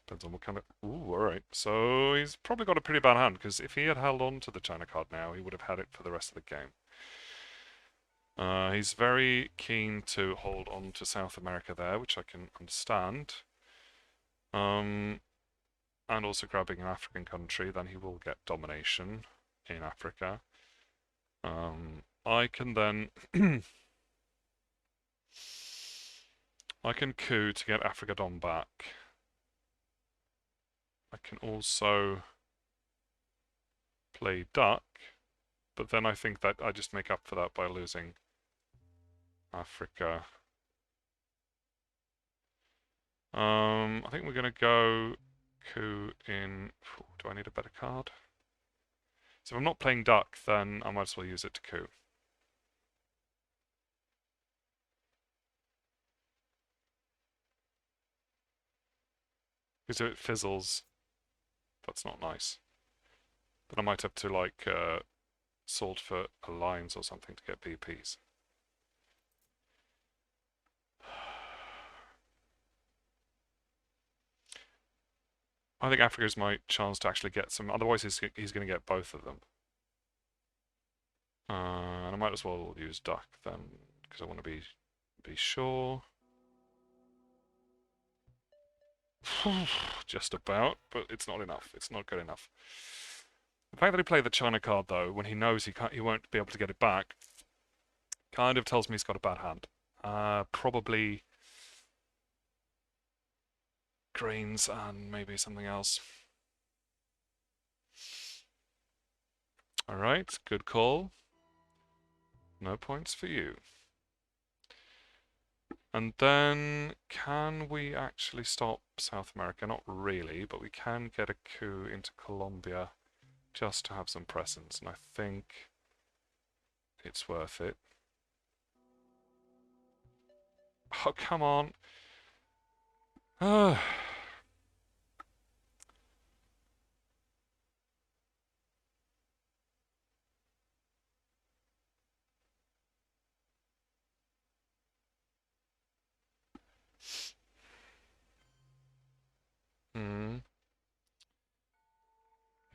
Depends on what kind of. Ooh, alright. So he's probably got a pretty bad hand, because if he had held on to the China card now, he would have had it for the rest of the game. He's very keen to hold on to South America there, which I can understand. And also grabbing an African country, then he will get domination in Africa. I can then I can coup to get Africa Dom back. I can also play Duck, but then I think that I just make up for that by losing Africa. I think we're gonna go coup in. Do I need a better card? So if I'm not playing Duck, then I might as well use it to coup. Because if it fizzles, that's not nice. Then I might have to like salt for alliance or something to get BPs. I think Africa's my chance to actually get some. Otherwise, he's going to get both of them. And I might as well use duck then, because I want to be sure. Just about, but it's not enough. It's not good enough. The fact that he played the China card, though, when he knows he won't be able to get it back, kind of tells me he's got a bad hand. Probably greens and maybe something else. Alright, good call. No points for you. And then, can we actually stop South America? Not really, but we can get a coup into Colombia just to have some presence, and I think it's worth it. Oh, come on. Hmm.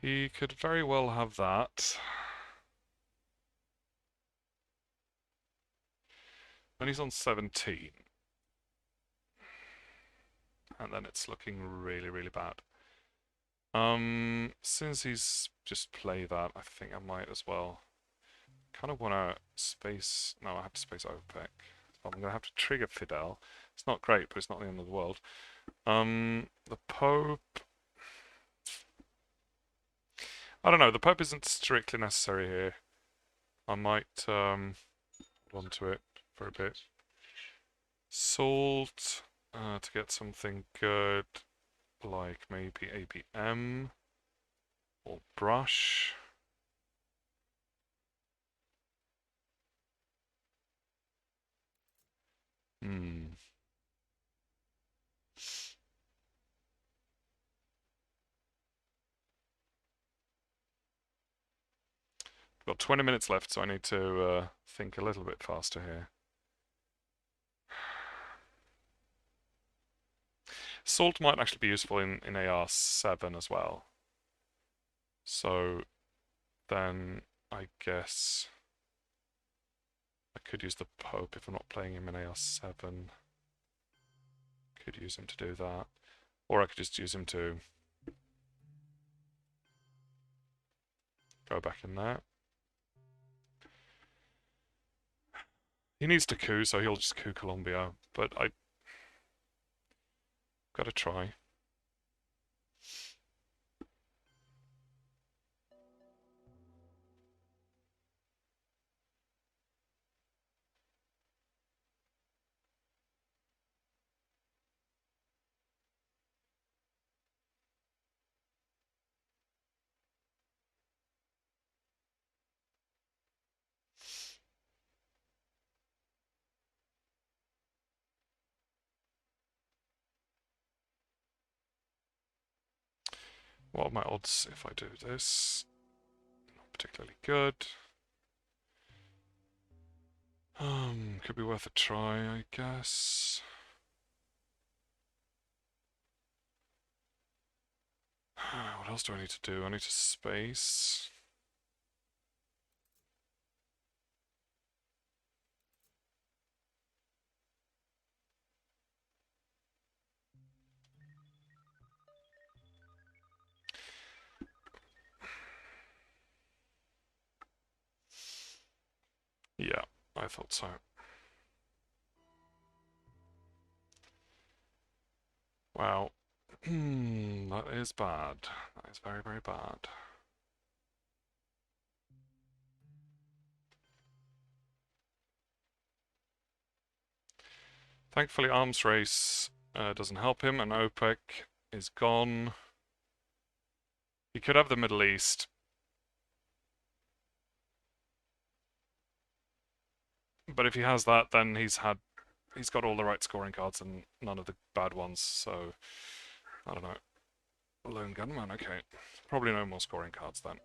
He could very well have that. When he's on 17. And then it's looking really, really bad. Since he's just played that, I think I might as well. Kind of want to space. No, I have to space OPEC. I'm going to have to trigger Fidel. It's not great, but it's not the end of the world. The Pope. I don't know. The Pope isn't strictly necessary here. I might hold on to it for a bit. Salt to get something good, like maybe ABM or brush. Hmm. Got 20 minutes left, so I need to think a little bit faster here. Salt might actually be useful in AR7 as well. So then I guess I could use the Pope if I'm not playing him in AR7. Could use him to do that. Or I could just use him to go back in there. He needs to coup, so he'll just coup Colombia. But I gotta try. What are my odds if I do this? Not particularly good. Could be worth a try, I guess. What else do I need to do? I need to space. Yeah, I thought so. Wow. That is bad. That is very, very bad. Thankfully, arms race doesn't help him, and OPEC is gone. He could have the Middle East. But if he has that, then he's got all the right scoring cards and none of the bad ones, so I don't know. Lone gunman, okay. Probably no more scoring cards then.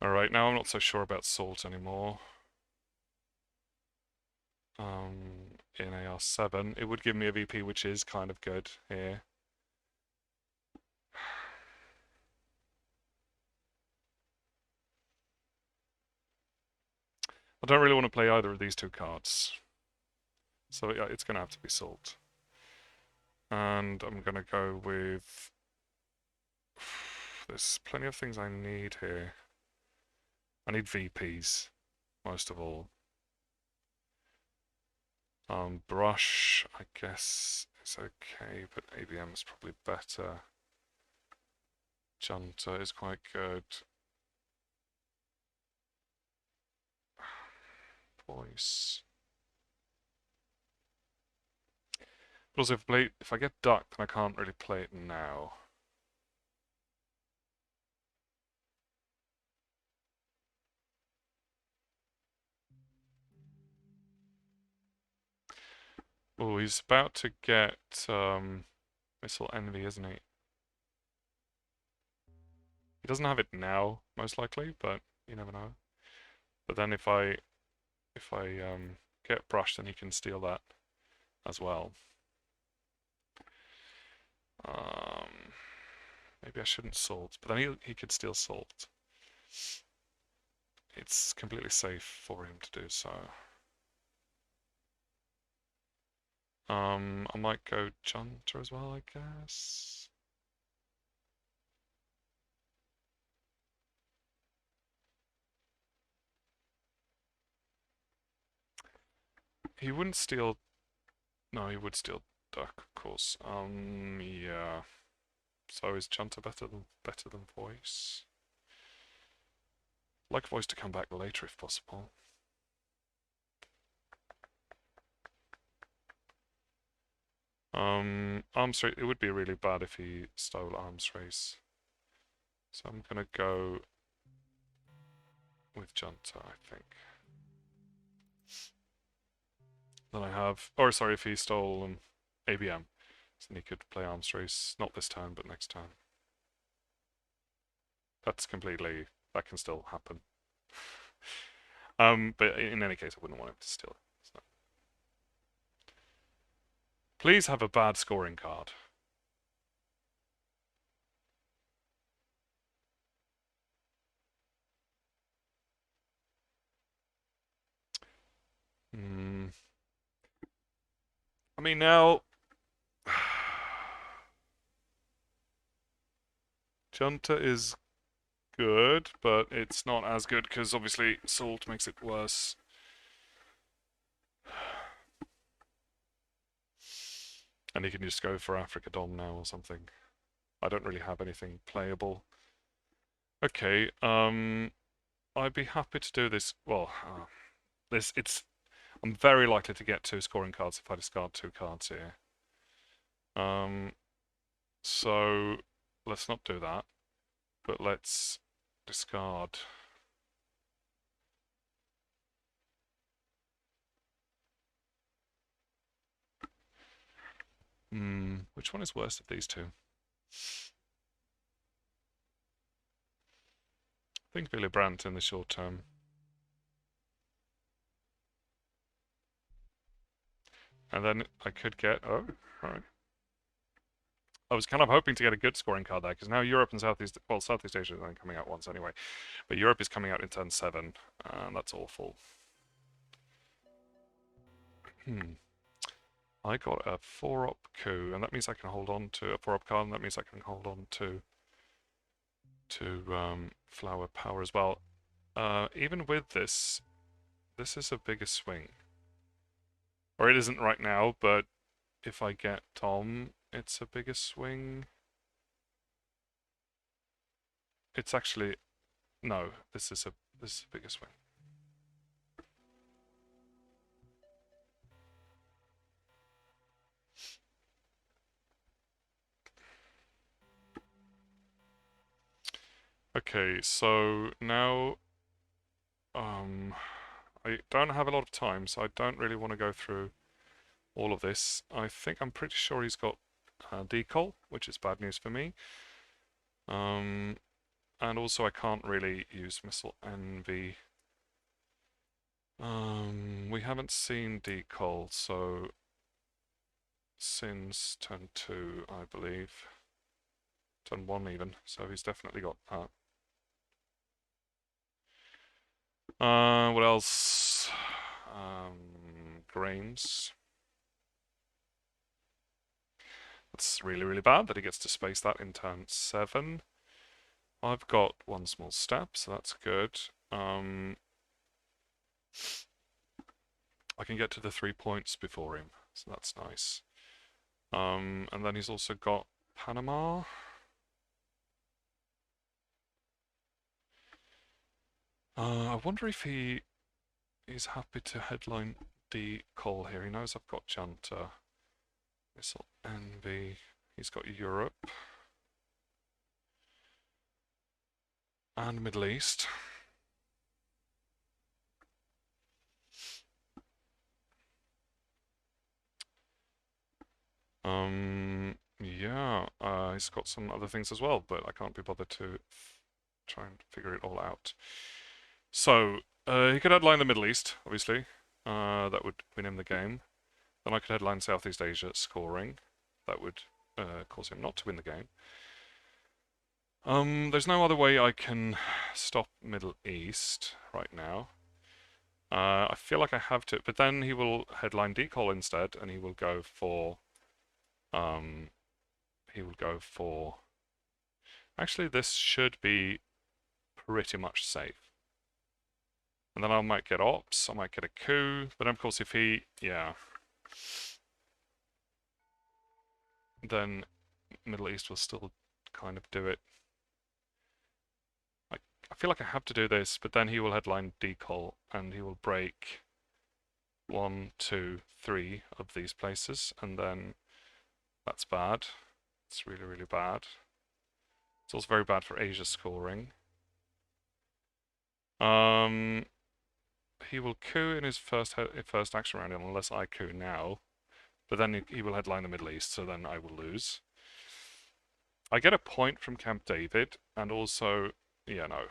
Alright, now I'm not so sure about salt anymore. in AR7. It would give me a VP, which is kind of good here. I don't really want to play either of these two cards. So yeah, it's going to have to be Salt. And I'm going to go with... There's plenty of things I need here. I need VPs, most of all. Brush, I guess, is okay, but ABM is probably better. Junta is quite good. Voice. But also, if I get Duck, then I can't really play it now. Oh, he's about to get Missile Envy, isn't he? He doesn't have it now, most likely, but you never know. But then if I get Brush, then he can steal that as well. Maybe I shouldn't Salt, but then he could steal Salt. It's completely safe for him to do so. I might go Junta as well, I guess. He wouldn't steal... No, he would steal Duck, of course. Yeah. So is Junta better than Voice? I'd like Voice to come back later if possible. Arms race, it would be really bad if he stole arms race. So I'm gonna go with Junta, I think. Then I have, or sorry, if he stole ABM, then he could play arms race, not this turn, but next turn. That can still happen. But in any case, I wouldn't want him to steal it. So. Please have a bad scoring card. I mean, now... Junta is good, but it's not as good because obviously Salt makes it worse. And he can just go for Africa Dom now or something. I don't really have anything playable. Okay, I'd be happy to do this. Well, I'm very likely to get 2 scoring cards if I discard 2 cards here. So let's not do that, but let's discard. Which one is worse of these two? I think Willy Brandt in the short term. And then I could get... Oh, alright. I was kind of hoping to get a good scoring card there, because now Europe and Southeast... Well, Southeast Asia is only coming out once anyway. But Europe is coming out in turn 7, and that's awful. I got a 4-op coup, and that means I can hold on to a 4-op card, and that means I can hold on to Flower Power as well. Even with this is a bigger swing. Or it isn't right now, but if I get Tom, it's a bigger swing. It's actually... No, this is a bigger swing. Okay, so now I don't have a lot of time, so I don't really want to go through all of this. I'm pretty sure he's got Decol, which is bad news for me. And also I can't really use Missile Envy. We haven't seen Decol, so since turn 2, I believe. Turn 1 even, so he's definitely got that. What else? Grains. That's really, really bad that he gets to space that in turn 7. I've got one small step, so that's good. I can get to the 3 points before him, so that's nice. And then he's also got Panama. I wonder if he is happy to headline the call here. He knows I've got Janta. Missile Envy. He's got Europe. And Middle East. Yeah, he's got some other things as well, but I can't be bothered to try and figure it all out. So, he could headline the Middle East, obviously. That would win him the game. Then I could headline Southeast Asia scoring. That would cause him not to win the game. There's no other way I can stop Middle East right now. I feel like I have to, but then he will headline Decol instead, and he will go for. Actually, this should be pretty much safe. And then I might get ops, I might get a coup, but of course if he, yeah. Then Middle East will still kind of do it. I feel like I have to do this, but then he will headline Decol, and he will break 1, 2, 3 of these places, and then that's bad. It's really, really bad. It's also very bad for Asia scoring. He will coup in his first action round unless I coup now, but then he will headline the Middle East, so then I will lose. I get a point from Camp David, and also, yeah, no.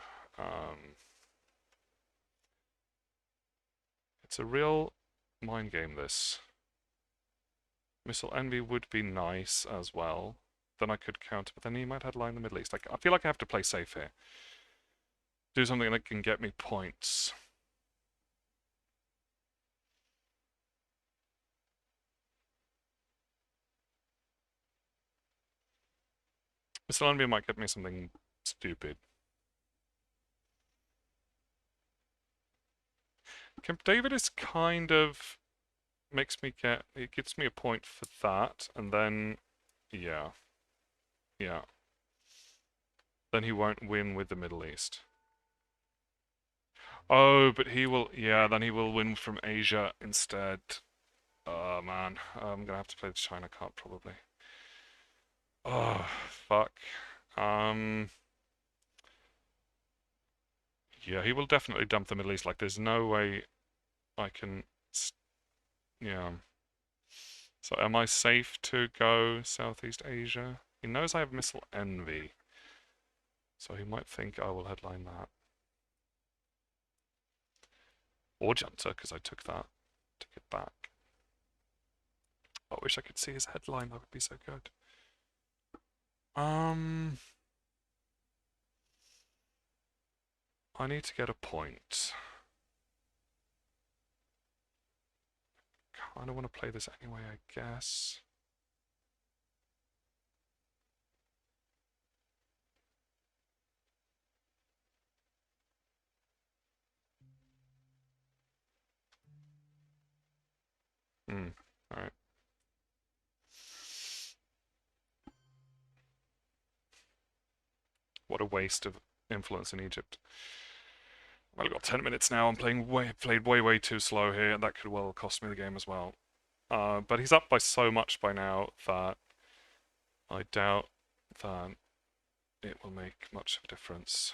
It's a real mind game, this. Missile Envy would be nice as well. Then I could counter, but then he might headline the Middle East. I feel like I have to play safe here. Do something that can get me points. Missile Envy might get me something stupid. Camp David is kind of it gets me a point for that, and then yeah. Then he won't win with the Middle East. Oh, but then he will win from Asia instead. Oh man, I'm gonna have to play the China card probably. Oh, fuck. Yeah, he will definitely dump the Middle East. Like, there's no way I can, yeah. So am I safe to go Southeast Asia? He knows I have Missile Envy, so he might think I will headline that. Or Junta, because I took it back. I wish I could see his headline, that would be so good. I need to get a point. Kinda want to play this anyway, I guess. Alright. What a waste of influence in Egypt. Well, I've got 10 minutes now. I'm played way too slow here, and that could well cost me the game as well. But he's up by so much by now that I doubt that it will make much of a difference.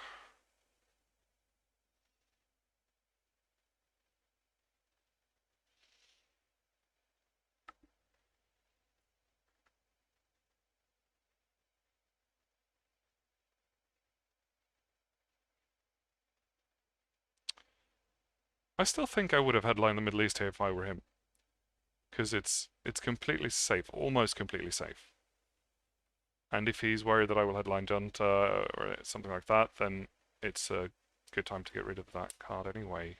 I still think I would have headlined the Middle East here if I were him, because it's completely safe, almost completely safe. And if he's worried that I will headline Junta or something like that, then it's a good time to get rid of that card anyway.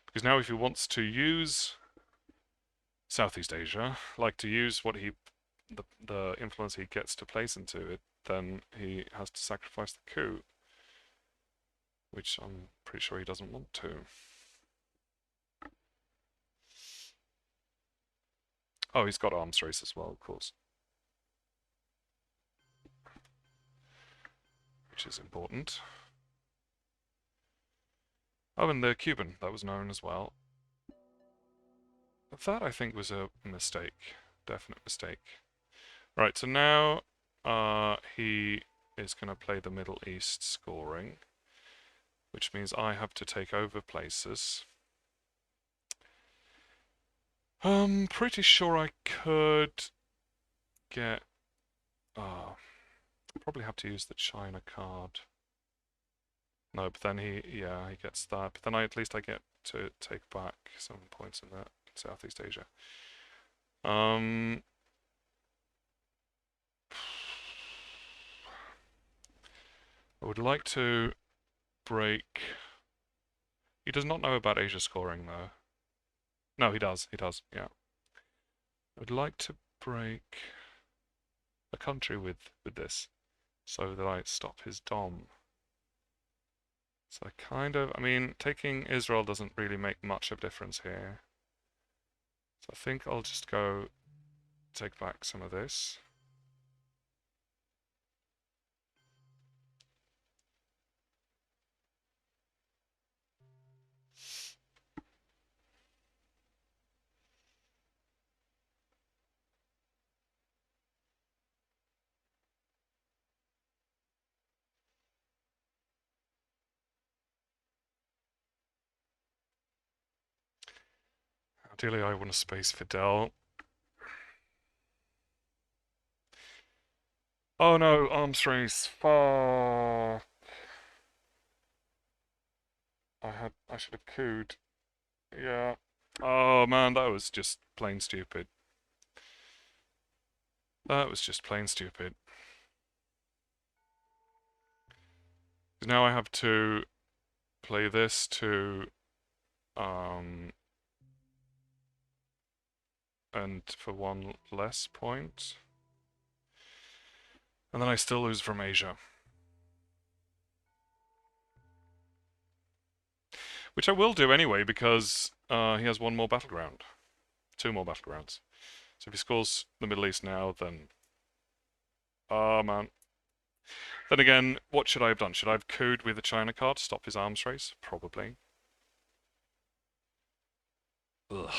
Because now if he wants to use Southeast Asia, like to use what the influence he gets to place into it, then he has to sacrifice the coup, which I'm pretty sure he doesn't want to. Oh, he's got arms race as well, of course, which is important. Oh, and the Cuban, that was known as well. That, I think, was a mistake. Definite mistake. Right, so now he is going to play the Middle East scoring, which means I have to take over places. Pretty sure I could get... probably have to use the China card. No, but then he gets that. But then at least I get to take back some points in that Southeast Asia. I would like to break... He does not know about Asia scoring, though. No, he does, yeah. I would like to break a country with this, so that I stop his dom. So I mean, taking Israel doesn't really make much of a difference here. So I think I'll just go take back some of this. Ideally, I want to space Fidel. Oh no, arms race. Fuck. I should have cooed. Yeah. Oh man, that was just plain stupid. That was just plain stupid. Now I have to play this to and for one less point. And then I still lose from Asia. Which I will do anyway, because he has one more battleground. 2 more battlegrounds. So if he scores the Middle East now, then... Oh, man. Then again, what should I have done? Should I have cooed with the China card to stop his arms race? Probably. Ugh.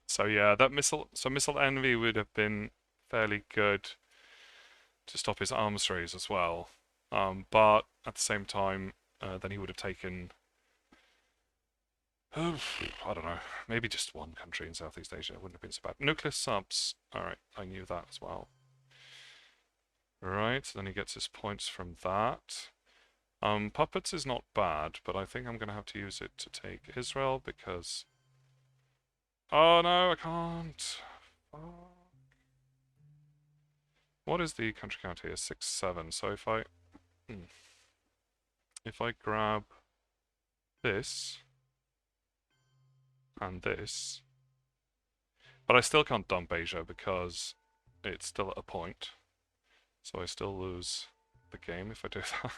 So yeah, that missile... So Missile Envy would have been fairly good to stop his arms race as well. But at the same time, then he would have taken... I don't know. Maybe just one country in Southeast Asia wouldn't have been so bad. Nuclear subs. Alright, I knew that as well. Right, then he gets his points from that. Puppets is not bad, but I think I'm going to have to use it to take Israel because... Oh no, I can't. What is the country count here? 6, 7. So if I... If I grab this and this... But I still can't dump Asia because it's still at a point. So I still lose the game if I do that.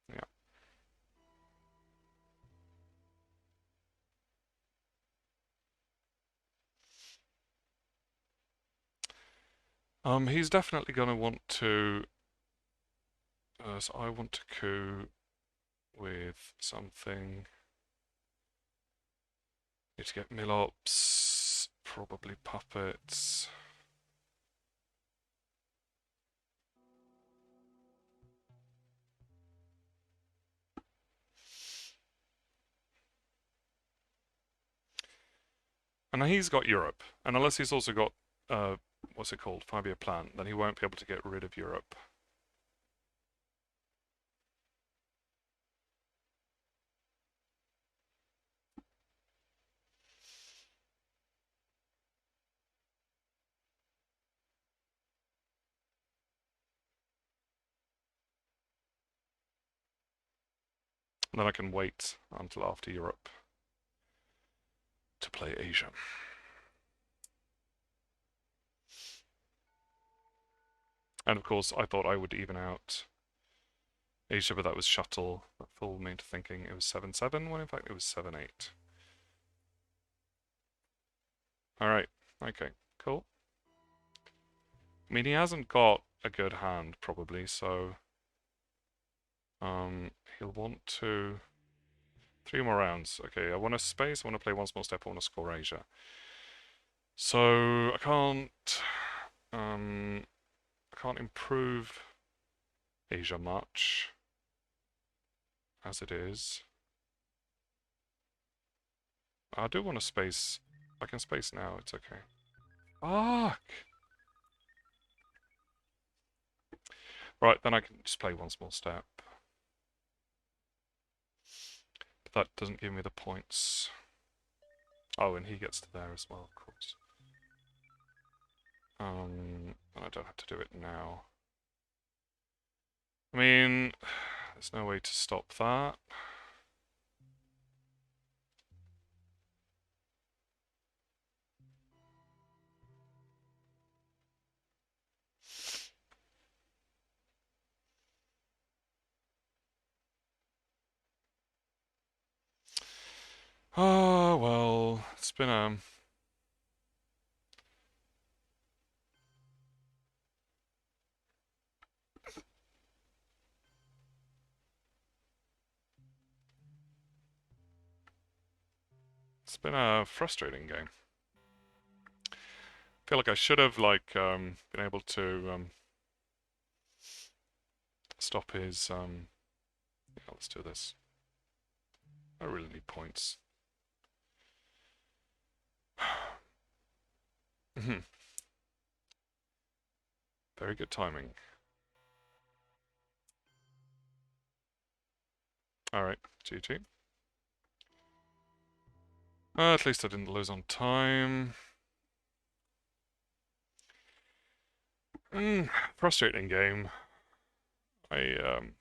Yeah. He's definitely going to want to... so I want to coup with something. Need to get Milops, probably puppets. And he's got Europe. And unless he's also got, what's it called, 5-year plan, then he won't be able to get rid of Europe. And then I can wait until after Europe to play Asia. And of course, I thought I would even out Asia, but that was shuttle. That fooled me into thinking it was 7-7, when in fact it was 7-8. Alright, okay, cool. I mean, he hasn't got a good hand, probably, so... he'll want to... 3 more rounds. Okay, I want a space, I want to play one small step, I want to score Asia. So, I can't improve Asia much, as it is. I do want to space. I can space now, it's okay. Fuck! Right, then I can just play one small step. But that doesn't give me the points. Oh, and he gets to there as well, of course. And I don't have to do it now. I mean, there's no way to stop that. Oh, well, it's been a... It's been a frustrating game. I feel like I should have, like, been able to, stop his, yeah, let's do this. I really need points. Very good timing. Alright, GG. At least I didn't lose on time. Frustrating game. I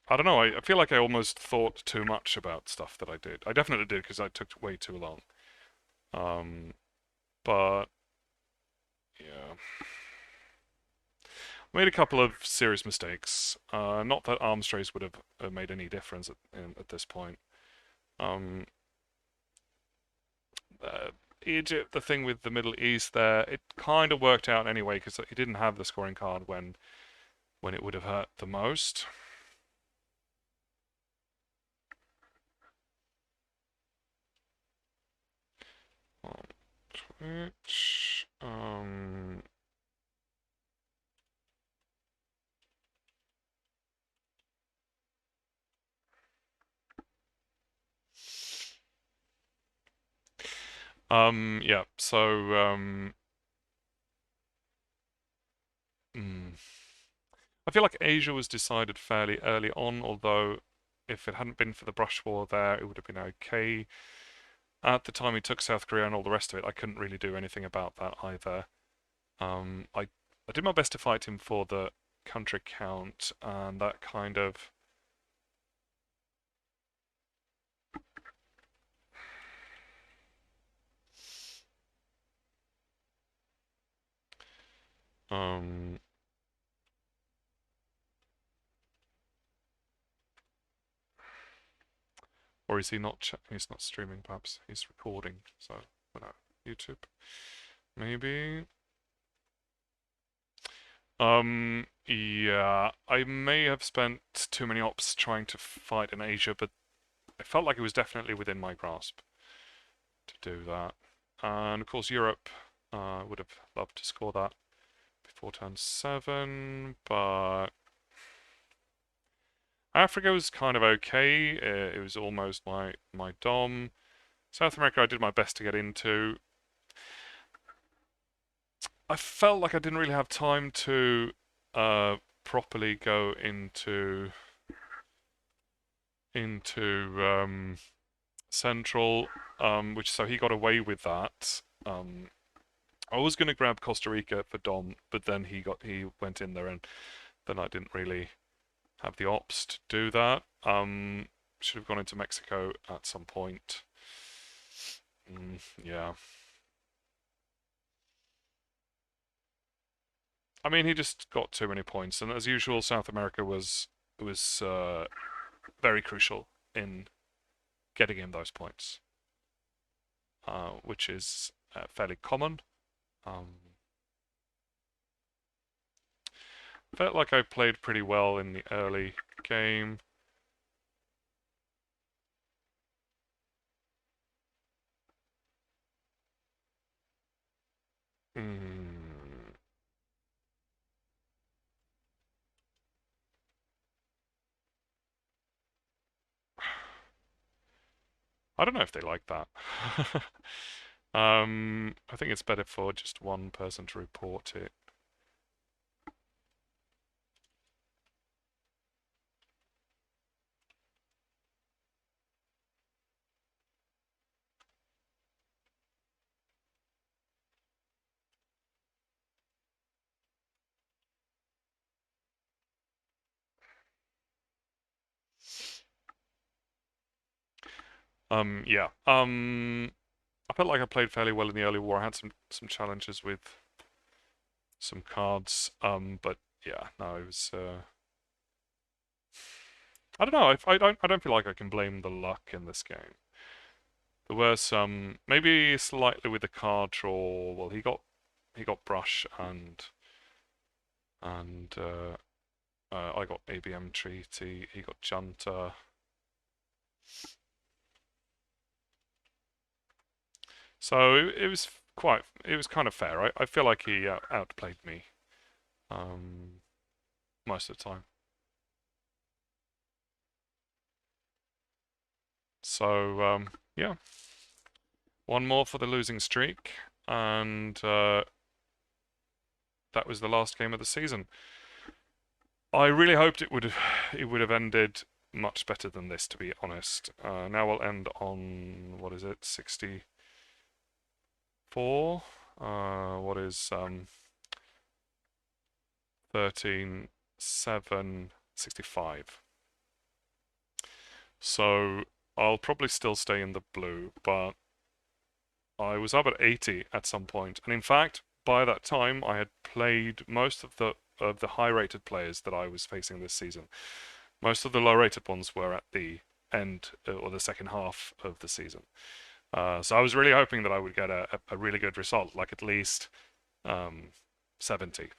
don't know, I feel like I almost thought too much about stuff that I did. I definitely did because I took way too long. But, yeah. Made a couple of serious mistakes. Not that arms race would have made any difference at this point. Egypt, the thing with the Middle East there, it kind of worked out anyway because he didn't have the scoring card when it would have hurt the most. On Twitch, yeah, so, I feel like Asia was decided fairly early on, although if it hadn't been for the brush war there, it would have been okay. At the time he took South Korea and all the rest of it, I couldn't really do anything about that either. I did my best to fight him for the country count, and that kind of... or is he not? He's not streaming. Perhaps he's recording. So, no, YouTube, maybe. Yeah, I may have spent too many ops trying to fight in Asia, but I felt like it was definitely within my grasp to do that. And of course, Europe would have loved to score that before turn 7, but Africa was kind of okay. It was almost my dom. South America I did my best to get into. I felt like I didn't really have time to properly go into Central, which so he got away with that. I was going to grab Costa Rica for Dom, but then he went in there, and then I didn't really have the ops to do that. Should have gone into Mexico at some point. Yeah. I mean, he just got too many points, and as usual, South America was very crucial in getting him those points, which is fairly common. Felt like I played pretty well in the early game. Mm, I don't know if they like that. I think it's better for just one person to report it. Yeah. I felt like I played fairly well in the early war. I had some challenges with some cards. But yeah, no, it was. I don't know. I don't feel like I can blame the luck in this game. There were some maybe slightly with the card draw. Well, he got brush and I got ABM treaty. He got junta. So it was kind of fair. I feel like he outplayed me um, most of the time. So yeah, one more for the losing streak, and that was the last game of the season. I really hoped it would have ended much better than this, to be honest. Now we'll end on what is it, 64? What is 13, 7, 65? So I'll probably still stay in the blue, but I was up at 80 at some point, and in fact, by that time, I had played most of the high-rated players that I was facing this season. Most of the low-rated ones were at the end or the second half of the season. So I was really hoping that I would get a really good result, like at least 70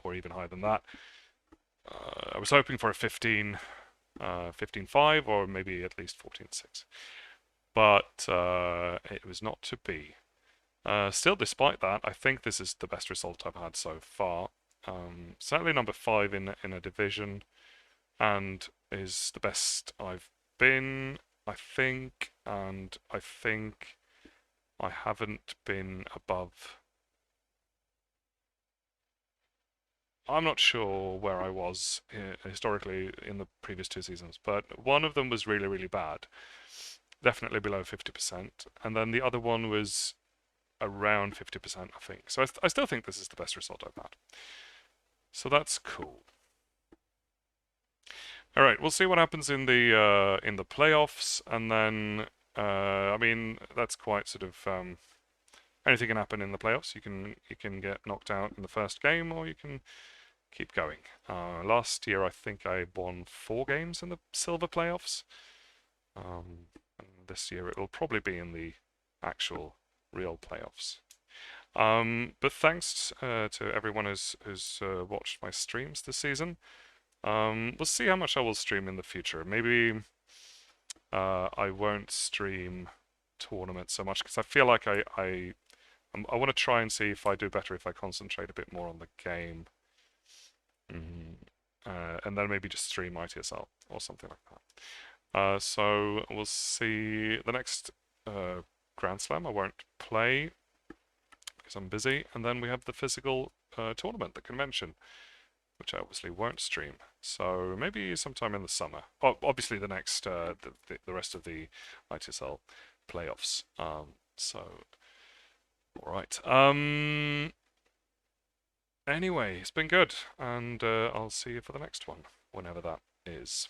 or even higher than that. I was hoping for a 15-5 or maybe at least 14-6. But it was not to be. Still, despite that, I think this is the best result I've had so far. Certainly number 5 in a division, and is the best I've been, I think, and I think I haven't been above. I'm not sure where I was historically in the previous 2 seasons, but one of them was really, really bad, definitely below 50%, and then the other one was around 50%, I think. So I still think this is the best result I've had. So that's cool. All right, we'll see what happens in the playoffs, and then I mean that's quite sort of anything can happen in the playoffs. You can get knocked out in the first game, or you can keep going. Last year, I think I won 4 games in the silver playoffs. And this year, it will probably be in the actual real playoffs. But thanks to everyone who's watched my streams this season. We'll see how much I will stream in the future. Maybe I won't stream tournaments so much because I feel like I want to try and see if I do better if I concentrate a bit more on the game. And then maybe just stream ITSL or something like that. So we'll see. The next Grand Slam I won't play because I'm busy, and then we have the physical tournament, the convention, which I obviously won't stream. So maybe sometime in the summer. Oh, obviously the next, the rest of the ITSL playoffs. So, all right. Anyway, it's been good, and I'll see you for the next one, whenever that is.